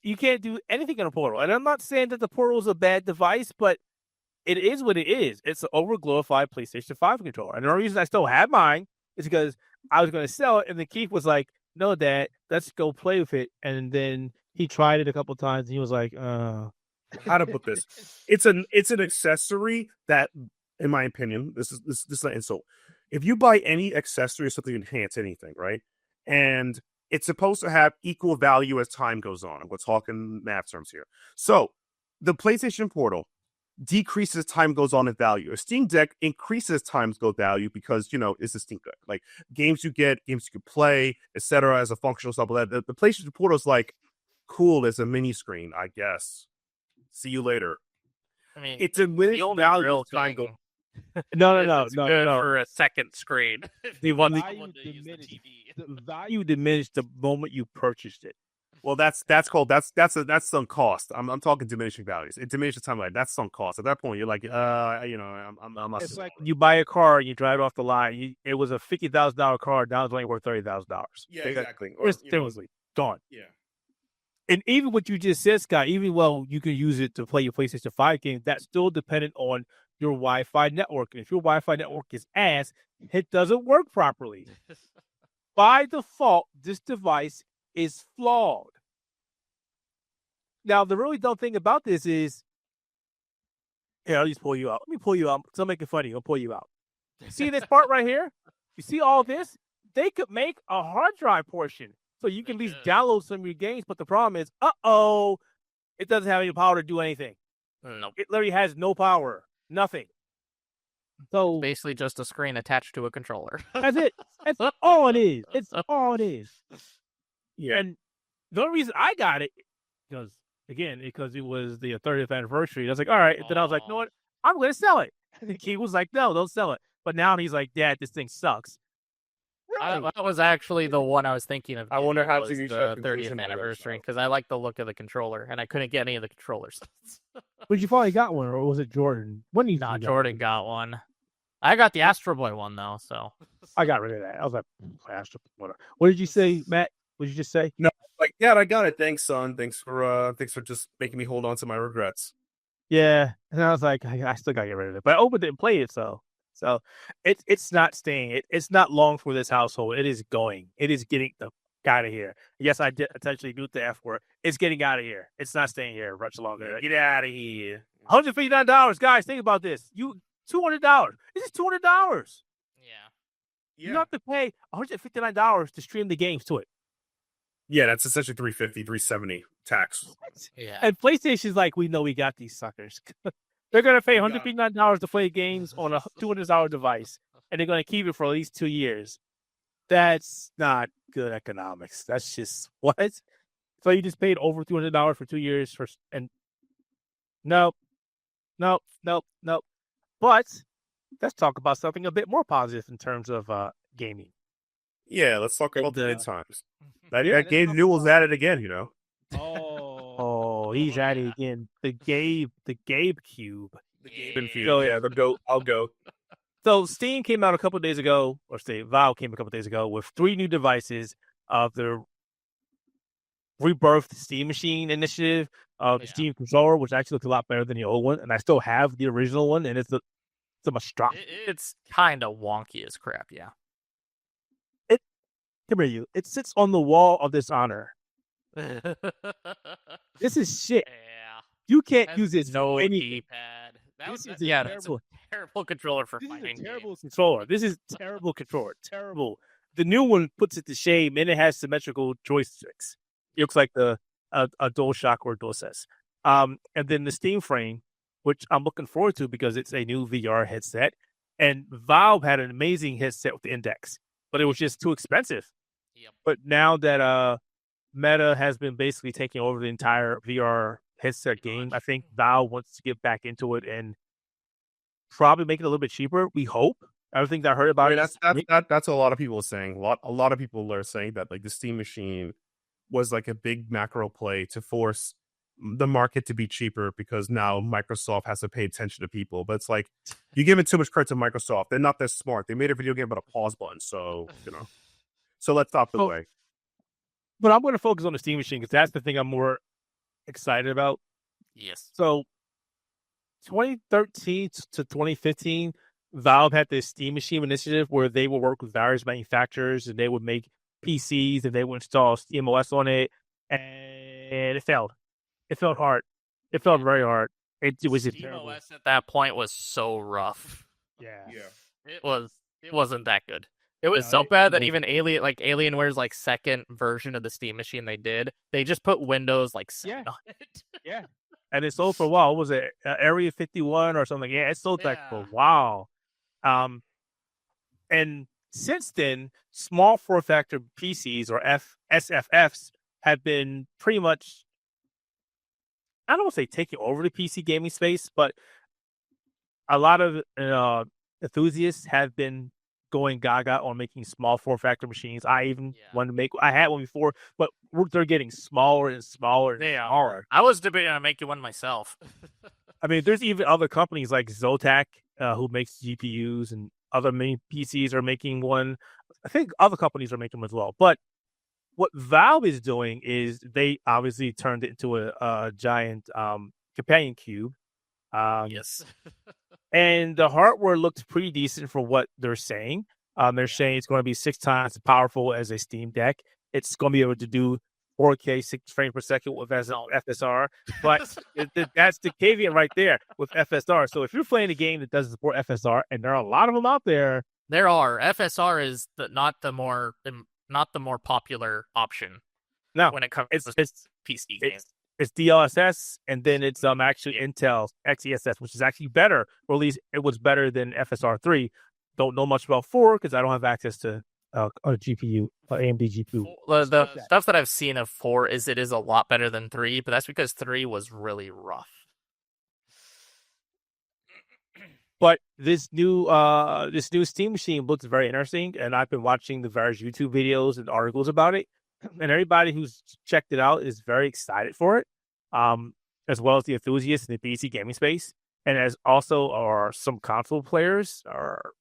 You can't do anything in a Portal. And I'm not saying that the Portal is a bad device, but it is what it is. It's an over-glorified PlayStation 5 controller. And the only reason I still have mine is because I was going to sell it, and then Keith was like, no, Dad, let's go play with it. And then he tried it a couple times, and he was like, How to put this? It's an accessory that, in my opinion, this is not insult. If you buy any accessory or something to enhance anything, right? And it's supposed to have equal value as time goes on. We're talking math terms here. So the PlayStation Portal decreases time goes on in value. A Steam Deck increases time go value because, it's a Steam Deck. Like games you get, games you can play, etc. as a functional stuff like that. The PlayStation Portal is like, cool, there's a mini screen, I guess. See you later. I mean, It's a the only value real of time thing go. no. good for a second screen. The Someone value to use the diminished. TV. The value diminished the moment you purchased it. Well, that's sunk cost. I'm talking diminishing values. It diminishes time. Like that's sunk cost. At that point, you're like, I'm not. It's like you buy a car and you drive it off the line. It was a $50,000 car. Now it's only worth $30,000. Yeah, exactly. It's seriously gone. Yeah. And even what you just said, Scott, even you can use it to play your PlayStation 5 game, that's still dependent on your Wi-Fi network. And if your Wi-Fi network is ass, it doesn't work properly. By default, this device is flawed. Now, the really dumb thing about this is, here, I'll just pull you out. Let me pull you out. So I'm making fun of you. I'll pull you out. See this part right here? You see all this? They could make a hard drive portion so you can at least download some of your games. But the problem is, it doesn't have any power to do anything. Nope. It literally has no power. Nothing. So Basically just a screen attached to a controller. that's it. That's all it is. It's all it is. Yeah. And the only reason I got it, because it was the 30th anniversary. I was like, all right. And then I was like, you know what? I'm going to sell it. And he was like, no, don't sell it. But now he's like, Dad, this thing sucks. That was actually the one I was thinking of. I wonder how was to reach the that 30th conclusion. anniversary because I like the look of the controller and I couldn't get any of the controllers. But you finally got one, or was it Jordan? When did you Nah, got Jordan got one. I got the Astro Boy one though, so I got rid of that. I was like, Astro, whatever. What did you say, Matt? What did you just say? No, like Yeah, I got it. Thanks, son. Thanks for just making me hold on to my regrets. Yeah, and I was like, I still gotta get rid of it, but I opened it and played it, so it's not staying. It's not long for this household. It is going. It is getting the out of here. Yes, I did potentially do the F word. It's getting out of here. It's not staying here much longer. Get out of here. $159, guys. Think about this. $200. This is $200. Yeah. You have to pay $159 to stream the games to it. Yeah, that's essentially $350, $370 tax. Yeah. And PlayStation's like, we know we got these suckers. They're gonna pay $159 to play games on a $200 device, and they're gonna keep it for at least 2 years. That's not good economics. That's just what. So you just paid over $200 for 2 years and nope. But let's talk about something a bit more positive in terms of gaming. Yeah, let's talk about the good times. That let's Gabe talk Newell's at it again, you know. Oh, he's at it again. The Gabe cube. The Gabe Endfield. Oh yeah, the goat. I'll go. So Steam came out a couple of days ago, or Valve came a couple of days ago with 3 new devices of the rebirthed Steam Machine initiative of the Steam controller, which actually looks a lot better than the old one. And I still have the original one, and it's a much stronger. It's kind of wonky as crap, yeah. Come here, you. It sits on the wall of dishonor. This is shit. Yeah. You can't use it. No any keypad. That's a terrible controller for fighting. Terrible controller. This is terrible controller. Terrible. The new one puts it to shame, and it has symmetrical joysticks. It looks like a DualShock or DualSense. And then the Steam Frame, which I'm looking forward to because it's a new VR headset. And Valve had an amazing headset with the Index, but it was just too expensive. Yep. But now that Meta has been basically taking over the entire VR headset game, I think Valve wants to get back into it and probably make it a little bit cheaper. We hope. Everything that I heard about that's what a lot of people are saying. A lot of people are saying that like the Steam Machine was like a big macro play to force the market to be cheaper because now Microsoft has to pay attention to people. But it's like you give it too much credit to Microsoft. They're not that smart. They made a video game about a pause button, so So let's stop the way. But I'm going to focus on the Steam Machine because that's the thing I'm more excited about. Yes. So 2013 to 2015, Valve had this Steam Machine initiative where they would work with various manufacturers and they would make PCs and they would install SteamOS on it, and it failed. It felt hard. It felt very hard. It was terrible. SteamOS at that point was so rough. Yeah. It wasn't that good. It was so bad that even Alienware's like second version of the Steam Machine they just put Windows like 7 on it. Yeah. And it sold for a while. What was it Area 51 or something? Yeah, it sold like for a while. And since then, small form factor PCs or SFFs have been pretty much, I don't want to say taking over the PC gaming space, but a lot of enthusiasts have been going gaga on making small form factor machines. I even wanted to make. I had one before, but they're getting smaller and smaller. They are. I was debating on making one myself. I mean, there's even other companies like Zotac who makes GPUs, and other main PCs are making one. I think other companies are making them as well. But what Valve is doing is they obviously turned it into a giant companion cube. Yes. And the hardware looks pretty decent for what they're saying. They're saying it's going to be 6 times as powerful as a Steam Deck. It's going to be able to do 4K 6 frames per second with FSR. But that's the caveat right there with FSR. So if you're playing a game that doesn't support FSR, and there are a lot of them out there. There are. FSR is not the more popular option. No, when it comes to PC games. It's DLSS, and then it's actually Intel XeSS, which is actually better, or at least it was better than FSR 3. Don't know much about 4 because I don't have access to a GPU, AMD GPU. The stuff that I've seen of 4 is it is a lot better than 3, but that's because 3 was really rough. But this new Steam Machine looks very interesting, and I've been watching the various YouTube videos and articles about it. And everybody who's checked it out is very excited for it, as well as the enthusiasts in the PC gaming space, and as also are some console players or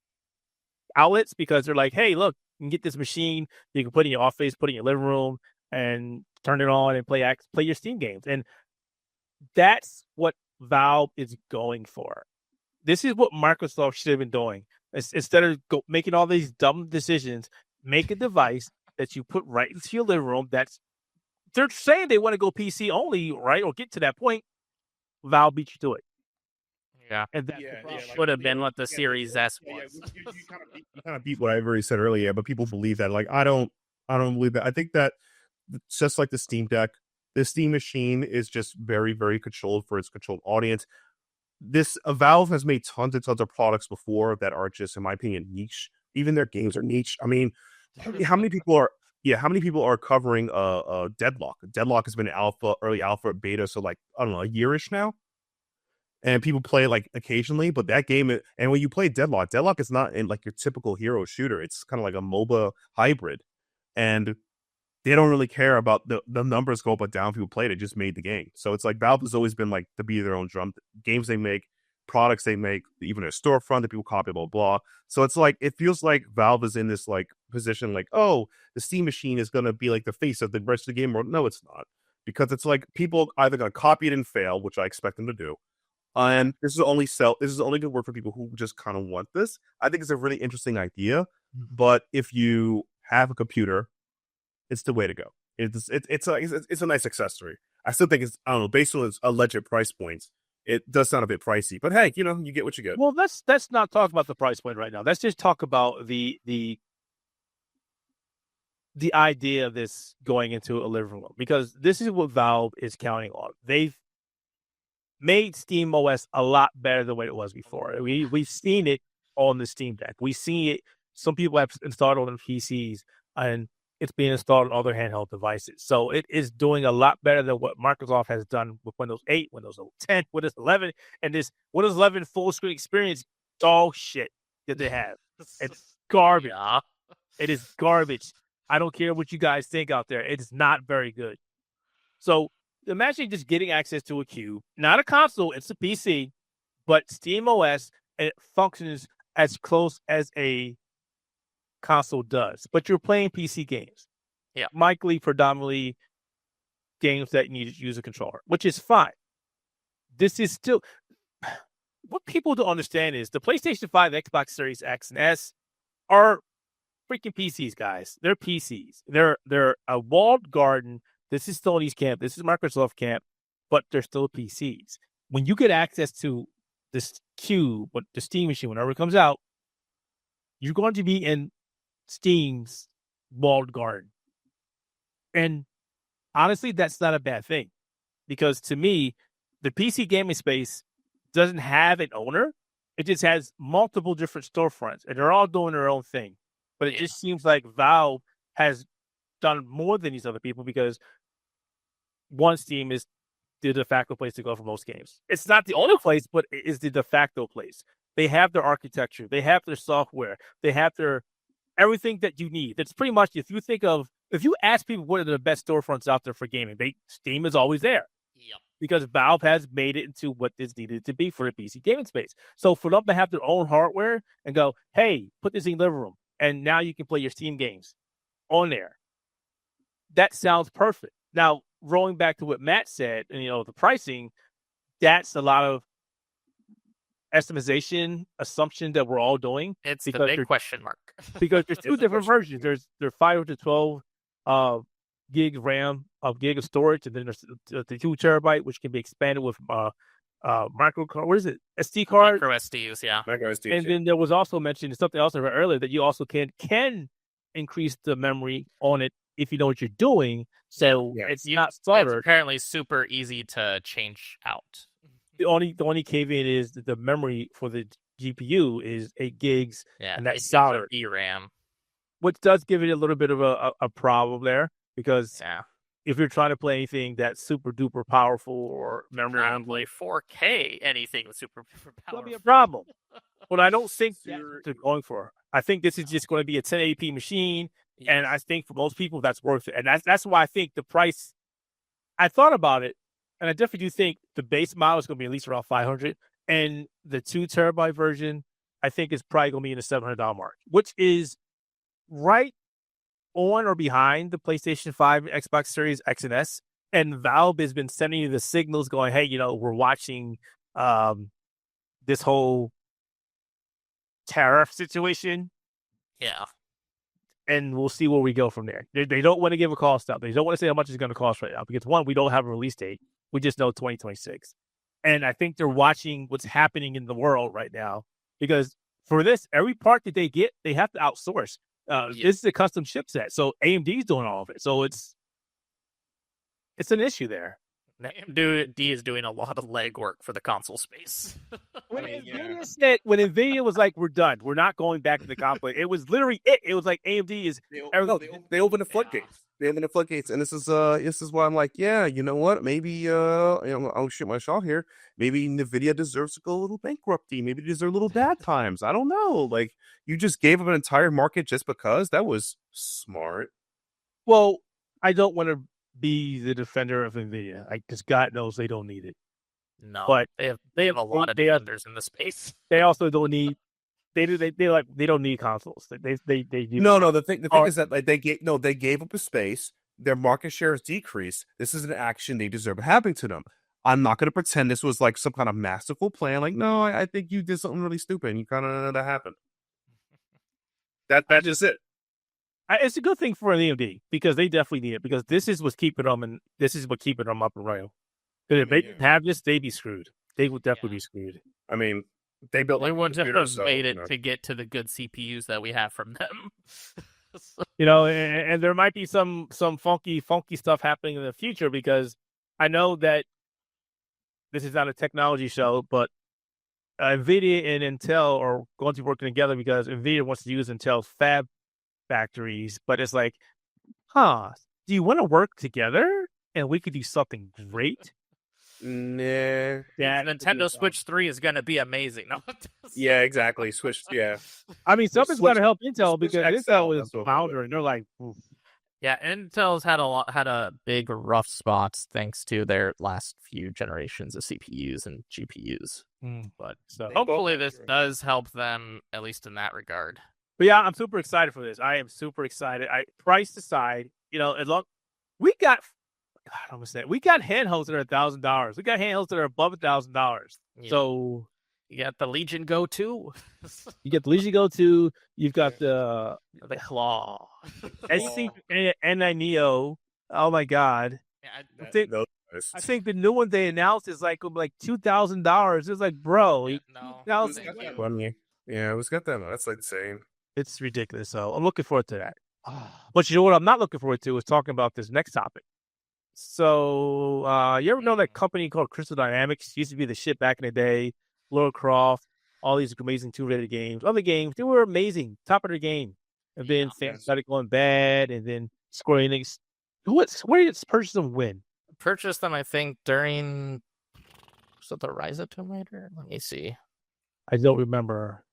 outlets, because they're like, hey, look, you can get this machine, you can put it in your office, put it in your living room, and turn it on and play your Steam games. And that's what Valve is going for. This is what Microsoft should have been doing. Instead of making all these dumb decisions, make a device that you put right into your living room. They're saying they want to go PC only, right? Or get to that point. Valve beat you to it. Yeah. And that would have been what the Series S was. You kind of beat what I've already said earlier, but people believe that. Like, I don't believe that. I think that just like the Steam Deck, the Steam machine is just very, very controlled for its controlled audience. Valve has made tons and tons of products before that are just, in my opinion, niche. Even their games are niche. I mean, how many people are covering Deadlock? Deadlock has been early alpha, beta, so like, I don't know, a yearish now. And people play like occasionally, but that game, and when you play Deadlock is not in like your typical hero shooter. It's kind of like a MOBA hybrid. And they don't really care about the numbers go up or down. People play it, just made the game. So it's like Valve has always been like to be their own drum. Games they make, products they make, even their storefront that people copy, blah, blah. So it's like, it feels like Valve is in this like position like, oh, the Steam machine is going to be like the face of the rest of the game world. No, it's not. Because it's like people either going to copy it and fail, which I expect them to do. And this is only going to work for people who just kind of want this. I think it's a really interesting idea. But if you have a computer, it's the way to go. It's a nice accessory. I still think it's, I don't know, based on its alleged price points, it does sound a bit pricey. But hey, you get what you get. Well, let's not talk about the price point right now. Let's just talk about the idea of this going into a living room, because this is what Valve is counting on. They've made Steam OS a lot better than what it was before. We've seen it on the Steam Deck. We've seen it. Some people have installed it on PCs, and it's being installed on other handheld devices. So it is doing a lot better than what Microsoft has done with Windows 8, Windows 10, Windows 11, and this Windows 11 full screen experience dog shit that they have. It's garbage. Yeah. It is garbage. I don't care what you guys think out there. It is not very good. So imagine just getting access to a cube, not a console, it's a PC, but Steam OS, and it functions as close as a console does. But you're playing PC games. Yeah. Likely predominantly games that need to use a controller, which is fine. This is still what people don't understand is the PlayStation 5, Xbox Series X and S are freaking PCs, guys. They're PCs. They're a walled garden. This is Sony's camp. This is Microsoft camp, but they're still PCs. When you get access to this cube, the Steam machine, whenever it comes out, you're going to be in Steam's walled garden. And honestly, that's not a bad thing, because to me, the PC gaming space doesn't have an owner. It just has multiple different storefronts, and they're all doing their own thing. But it just seems like Valve has done more than these other people, because one, Steam is the de facto place to go for most games. It's not the only place, but it is the de facto place. They have their architecture. They have their software. They have their everything that you need. That's pretty much, if you ask people what are the best storefronts out there for gaming, Steam is always there. Yep. Because Valve has made it into what this needed to be for the PC gaming space. So for them to have their own hardware and go, hey, put this in your living room, and now you can play your Steam games on there, that sounds perfect. Now, rolling back to what Matt said, and the pricing, that's a lot of estimation, assumption that we're all doing. It's the big question mark. Because there's two different versions. There's 512 gig RAM, gig of storage, and then there's the 2 terabyte, which can be expanded with micro card. What is it? SD card. Micro SDs, yeah. Micro SDs, and then there was also mentioned something else I read earlier, that you also can increase the memory on it if you know what you're doing. So it's not starter. It's apparently super easy to change out. The only caveat is that the memory for the GPU is 8 gigs, and that's solid DRAM, which does give it a little bit of a problem there, because if you're trying to play anything that's super duper powerful or memory only 4K, anything with super powerful, that'll be a problem. But I don't think that's what they're going for. I think this is just going to be a 1080p machine, and I think for most people that's worth it. And that's why I think the price. I thought about it, and I definitely do think the base model is going to be at least around $500, and the 2 terabyte version I think is probably going to be in the $700 mark, which is right on or behind the PlayStation 5, Xbox Series X and S, and Valve has been sending you the signals going, hey, we're watching this whole tariff situation. Yeah. And we'll see where we go from there. They don't want to give a cost out. They don't want to say how much it's going to cost right now because, one, we don't have a release date. We just know 2026. And I think they're watching what's happening in the world right now because for this, every part that they get, they have to outsource. This is a custom chipset, so AMD's doing all of it. So it's an issue there. AMD is doing a lot of legwork for the console space. When NVIDIA was like, we're done. We're not going back to the conflict. It was literally it. It was like AMD is... They opened the floodgates. They opened the floodgates. And this is why I'm like, yeah, you know what? Maybe, I'll shoot my shot here. Maybe NVIDIA deserves to go a little bankruptcy. Maybe they deserve a little bad times. I don't know. Like, you just gave up an entire market just because? That was smart. Well, I don't want to be the defender of NVIDIA. Because God knows they don't need it. No, but they have a lot of defenders in the space. They also don't need. They don't need consoles. They do. No. The thing is that like, they gave up a space. Their market share has decreased. This is an action they deserve happening to them. I'm not going to pretend this was like some kind of masterful plan. Like, no, I think you did something really stupid. And you kind of know that happened. That's just it. It's a good thing for AMD because they definitely need it because this is what's keeping them and this is what keeping them up and running. Because if they didn't have this, they'd be screwed. They would definitely be screwed. I mean, they wouldn't have made it to get to the good CPUs that we have from them. And there might be some funky stuff happening in the future because I know that this is not a technology show, but NVIDIA and Intel are going to be working together because NVIDIA wants to use Intel's fab factories, but it's like, do you want to work together and we could do something great? Nah. Yeah, Nintendo Switch 3 is going to be amazing. No? Yeah, exactly. Switch, yeah. I mean, something's going to help Intel because Intel is founder and they're like, oof. Yeah, Intel's had a big rough spots thanks to their last few generations of CPUs and GPUs. But hopefully this does help them, at least in that regard. But yeah, I'm super excited for this. I am super excited. Price aside, we got handhelds that are $1,000. We got handhelds that are above $1,000. Yeah. So you got the Legion Go 2. You get the Legion Go 2. You've got the Claw. N9 Neo. Oh my God! Yeah, I think the new one they announced is like $2,000. It's like, bro, yeah, it was got that. That's like insane. It's ridiculous. So I'm looking forward to that. But you know what I'm not looking forward to is talking about this next topic. So you ever know that company called Crystal Dynamics? Used to be the shit back in the day. Lara Croft, all these amazing two-rated games. Other games, they were amazing, top of their game. And then fans started going bad, and then Square Enix. Where did purchase them when? Purchased them, I think, during the Rise of Tomb Raider? Let me see. I don't remember.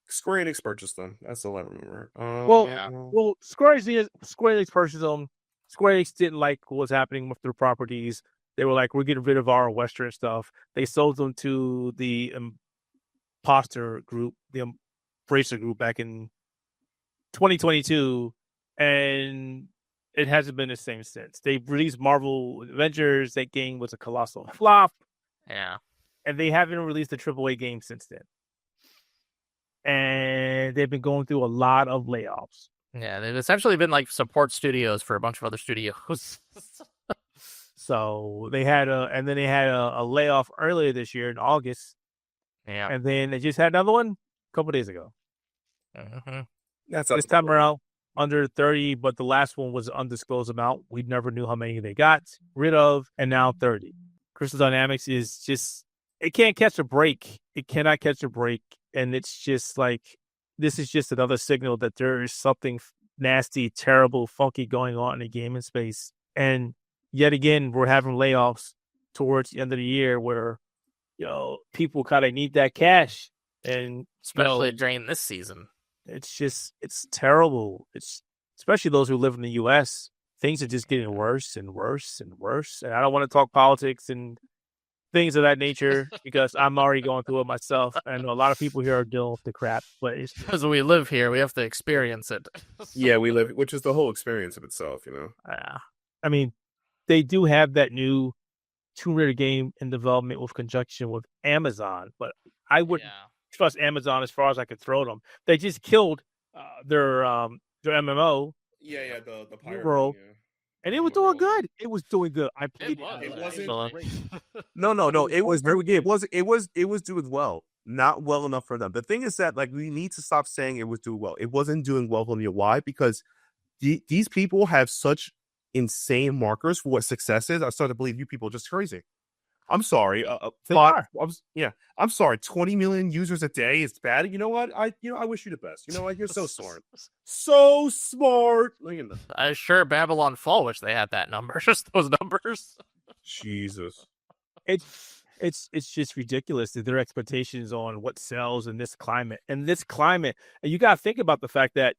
Square Enix purchased them. That's all I remember. Well, Square Enix purchased them. Square Enix didn't like what was happening with their properties. They were like, we're getting rid of our Western stuff. They sold them to the Imposter Group, the Embracer Group back in 2022, and it hasn't been the same since. They released Marvel Avengers. That game was a colossal flop. Yeah. And they haven't released a AAA game since then. And they've been going through a lot of layoffs. Yeah, they've essentially been like support studios for a bunch of other studios. So they had a layoff earlier this year in August. Yeah. And then they just had another one a couple days ago. Mm-hmm. This time around, under 30, but the last one was an undisclosed amount. We never knew how many they got rid of, and now 30. Crystal Dynamics is just, it can't catch a break. It cannot catch a break. And it's just like, this is just another signal that there is something nasty, terrible, funky going on in the gaming space. And yet again, we're having layoffs towards the end of the year where, people kind of need that cash. And especially during this season. It's terrible. It's especially those who live in the U.S. Things are just getting worse and worse and worse. And I don't want to talk politics and things of that nature, because I'm already going through it myself. I know a lot of people here are dealing with the crap, but it's Because we live here, we have to experience it. Yeah, we live, which is the whole experience of itself, I mean, they do have that new Tomb Raider game in development with conjunction with Amazon, but I wouldn't trust Amazon as far as I could throw them. They just killed their MMO. Yeah, the pirate World. thing, And it was doing good. It was doing good. I played It wasn't wasn't. No. It was very good. It was doing well. Not well enough for them. The thing is that we need to stop saying it was doing well. It wasn't doing well for me. Why? Because these people have such insane markers for what success is. I start to believe you people are just crazy. I'm sorry. I'm sorry. 20 million users a day is bad. You know what? I wish you the best. You know what? You're so smart. So smart. Look at that. I sure Babylon Fall wish they had that number. Just those numbers. Jesus. It's just ridiculous that their expectations on what sells in this climate. And you got to think about the fact that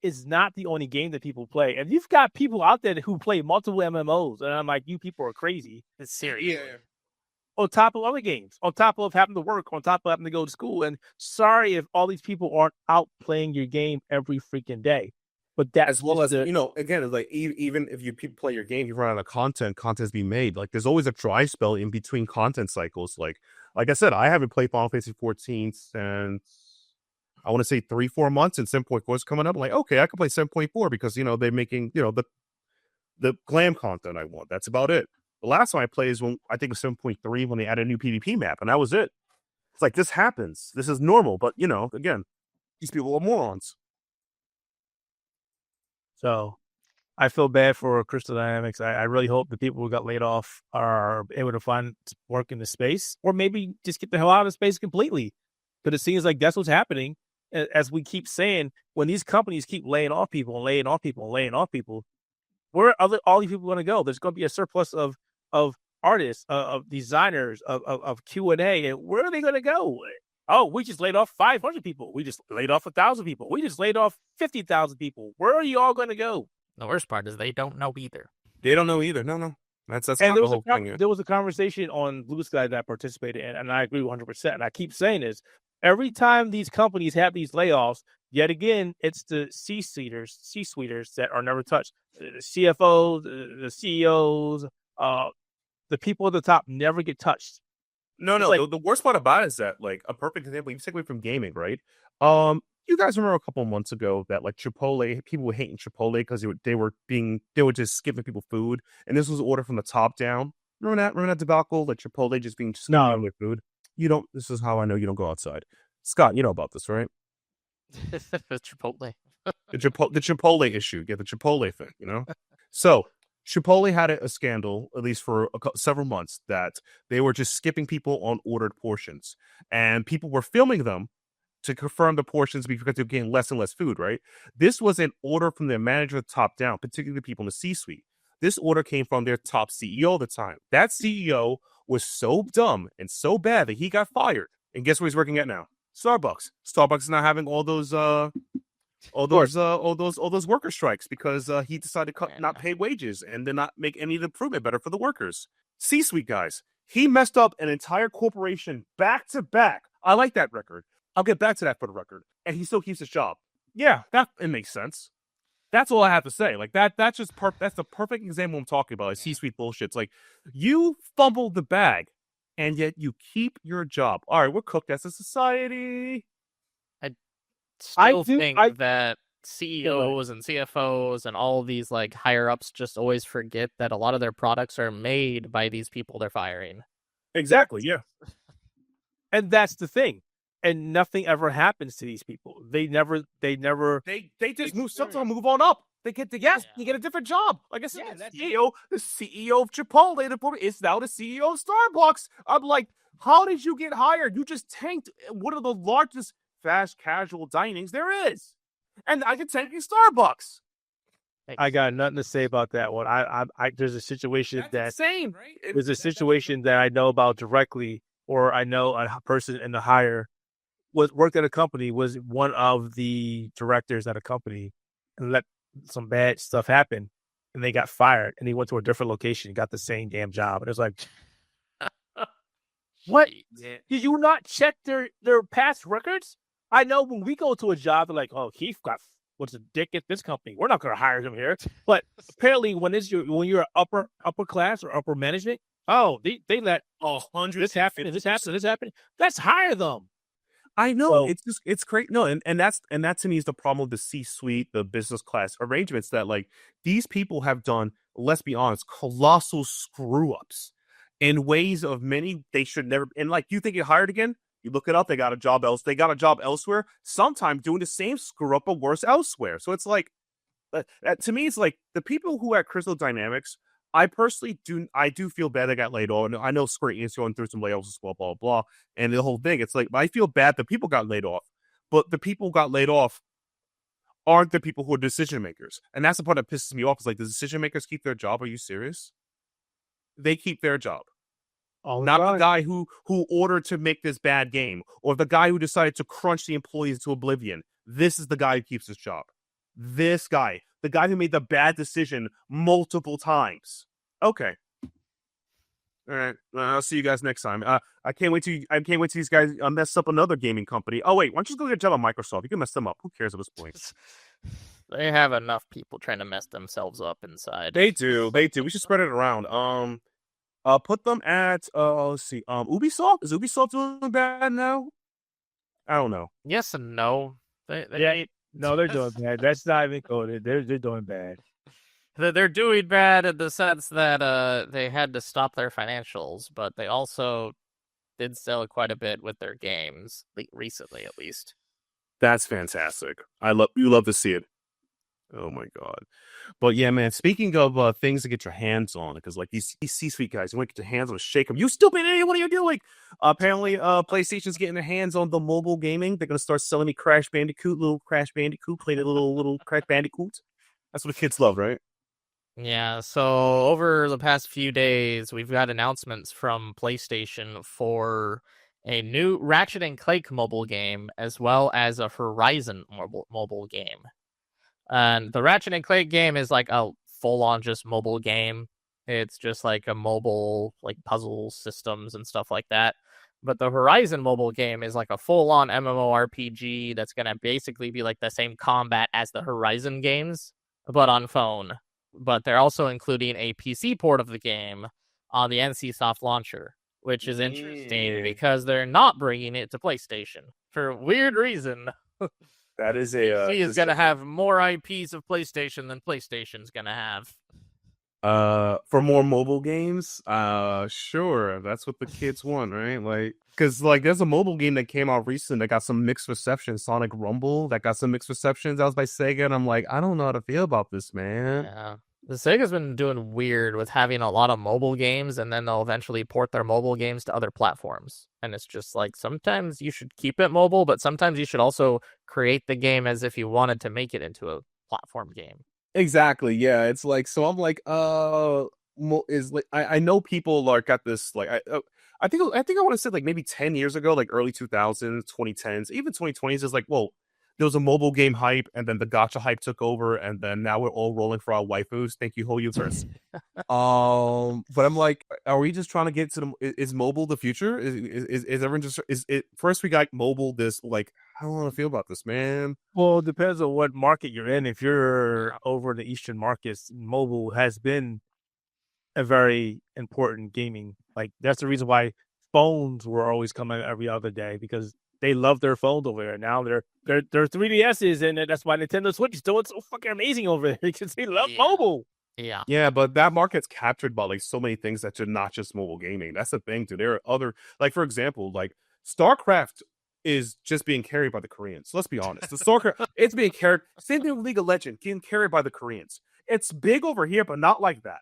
is not the only game that people play. And you've got people out there who play multiple MMOs, and I'm like, you people are crazy. It's serious. Yeah. On top of other games, on top of having to work, on top of having to go to school. And sorry if all these people aren't out playing your game every freaking day. But that's as well as again, like even if you people play your game, you run out of content's being made. Like there's always a dry spell in between content cycles. Like I said, I haven't played Final Fantasy 14 since I want to say 3-4 months, and 7.4 is coming up. I'm like, okay, I can play 7.4 because they're making the glam content I want. That's about it. The last time I played is when I think it was 7.3 when they added a new PvP map, and that was it. It's like this happens. This is normal, but again, these people are morons. So I feel bad for Crystal Dynamics. I really hope the people who got laid off are able to find work in the space, or maybe just get the hell out of space completely. Because it seems like that's what's happening. As we keep saying, when these companies keep laying off people and laying off people and laying off people, where are all these people going to go? There's going to be a surplus of artists, of designers, of Q&A. And where are they going to go? Oh, we just laid off 500 people. We just laid off 1,000 people. We just laid off 50,000 people. Where are you all going to go? The worst part is they don't know either. They don't know either. No. That's and the whole thing. There was a conversation on Blue Sky that I participated in, and I agree 100%. And I keep saying this. Every time these companies have these layoffs, yet again, it's the C-suiters that are never touched. The CFOs, the CEOs, the people at the top never get touched. No. The worst part about it is that, a perfect example, you take away from gaming, right? You guys remember a couple of months ago that Chipotle, people were hating Chipotle because they were just skipping people food, and this was ordered from the top down. Remember that debacle? Chipotle just being skipping their food. This is how I know you don't go outside. Scott, you know about this, right? Chipotle. The Chipotle issue. Yeah, the Chipotle thing, So, Chipotle had a scandal, at least for several months, that they were just skipping people on ordered portions. And people were filming them to confirm the portions because they're getting less and less food, right? This was an order from their manager top down, particularly people in the C-suite. This order came from their top CEO at the time. That CEO was so dumb and so bad that he got fired. And guess where he's working at now? Starbucks. Starbucks is not having all those worker strikes because he decided to not pay wages and then not make any of the improvement better for the workers. C-suite guys. He messed up an entire corporation back to back. I like that record. I'll get back to that for the record. And he still keeps his job. Yeah, it makes sense. That's all I have to say. That's the perfect example I'm talking about. C-suite bullshit. It's like, you fumbled the bag, and yet you keep your job. All right, we're cooked as a society. I think that CEOs and CFOs and all of these higher ups just always forget that a lot of their products are made by these people they're firing. Exactly, yeah. And that's the thing. And nothing ever happens to these people. They just move on up. They get you get a different job. Like I said, the CEO of Chipotle is now the CEO of Starbucks. I'm like, how did you get hired? You just tanked one of the largest fast casual dinings there is. And I can tank in Starbucks. I got nothing to say about that one. I there's a situation that's insane, right? There's a situation that I know about directly, or I know a person in the hire worked at a company, was one of the directors at a company, and let some bad stuff happen. and they got fired, and he went to a different location and got the same damn job. And it's like, what? Did you not check their past records? I know when we go to a job, they're like, oh, Keith what's a dick at this company? We're not going to hire him here. But apparently, when you're upper class or upper management, oh, they let 100 this happen. Let's hire them. I know it's great. No, and that to me is the problem with the C-suite, the business class arrangements that like these people have done. Let's be honest, colossal screw ups in ways of many they should never. And like you think you're hired again, you look it up. They got a job elsewhere. Sometimes doing the same screw up but worse elsewhere. So it's like to me, it's like the people who at Crystal Dynamics. I personally do feel bad they got laid off. And I know Square Enix going through some layoffs as well, blah, blah, blah. And the whole thing, it's like, I feel bad that people got laid off. But the people who got laid off aren't the people who are decision makers. And that's the part that pisses me off. Is like, the decision makers keep their job. Are you serious? They keep their job. Not the guy who ordered to make this bad game. Or the guy who decided to crunch the employees to oblivion. This is the guy who keeps his job. This guy. The guy who made the bad decision multiple times. Okay. All right. I'll see you guys next time. I can't wait to these guys mess up another gaming company. Oh wait, why don't you just go get a job at Microsoft? You can mess them up. Who cares at this point? They have enough people trying to mess themselves up inside. They do. We should spread it around. Put them at let's see. Ubisoft. Is Ubisoft doing bad now? I don't know. Yes and no. No, they're doing bad. That's not even coded. They're doing bad. They're doing bad in the sense that they had to stop their financials, but they also did sell quite a bit with their games recently, at least. That's fantastic. You love to see it. Oh my god. But yeah, man, speaking of things to get your hands on, because like these C-suite guys, you want to get your hands on and shake them. You stupid idiot, what are you doing? Apparently, PlayStation's getting their hands on the mobile gaming. They're going to start selling me Crash Bandicoot, play the little Crash Bandicoot. That's what the kids love, right? Yeah, so over the past few days, we've got announcements from PlayStation for a new Ratchet & Clank mobile game, as well as a Horizon mobile game. And the Ratchet & Clank game is like a full-on just mobile game. It's just like a mobile, like puzzle systems and stuff like that. But the Horizon mobile game is like a full-on MMORPG that's going to basically be like the same combat as the Horizon games, but on phone. But they're also including a PC port of the game on the NCSoft launcher, which is interesting because they're not bringing it to PlayStation for a weird reason. That is a PC is going to have more IPs of PlayStation than PlayStation's going to have. For more mobile games, sure, that's what the kids want, right? Like, because like there's a mobile game that came out recently that got some mixed reception, Sonic Rumble, that got some mixed receptions. That was by Sega, and I'm like, I don't know how to feel about this, man. Yeah. The Sega's been doing weird with having a lot of mobile games, and then they'll eventually port their mobile games to other platforms. And it's just like, sometimes you should keep it mobile, but sometimes you should also create the game as if you wanted to make it into a platform game. Exactly, yeah. It's like, so I'm like, is like, I know people like got this, like, I think I want to say like maybe 10 years ago, like early 2000s, 2010s, even 2020s is like, well, there was a mobile game hype, and then the gacha hype took over, and then now we're all rolling for our waifus. Thank you, whole users. But I'm like, are we just trying to get to is mobile the future? Is everyone just is it? First we got mobile. This like, I don't want to feel about this, man. Well, it depends on what market you're in. If you're over the Eastern markets, mobile has been a very important gaming. Like that's the reason why phones were always coming every other day, because they love their phones over there. Now they're 3DSs, and that's why Nintendo Switch is doing so fucking amazing over there, because they love mobile. Yeah. Yeah, but that market's captured by like so many things that are not just mobile gaming. That's the thing, too. There are other, like for example, like StarCraft is just being carried by the Koreans. Let's be honest. The StarCraft, it's being carried. Same thing with League of Legends, getting carried by the Koreans. It's big over here, but not like that.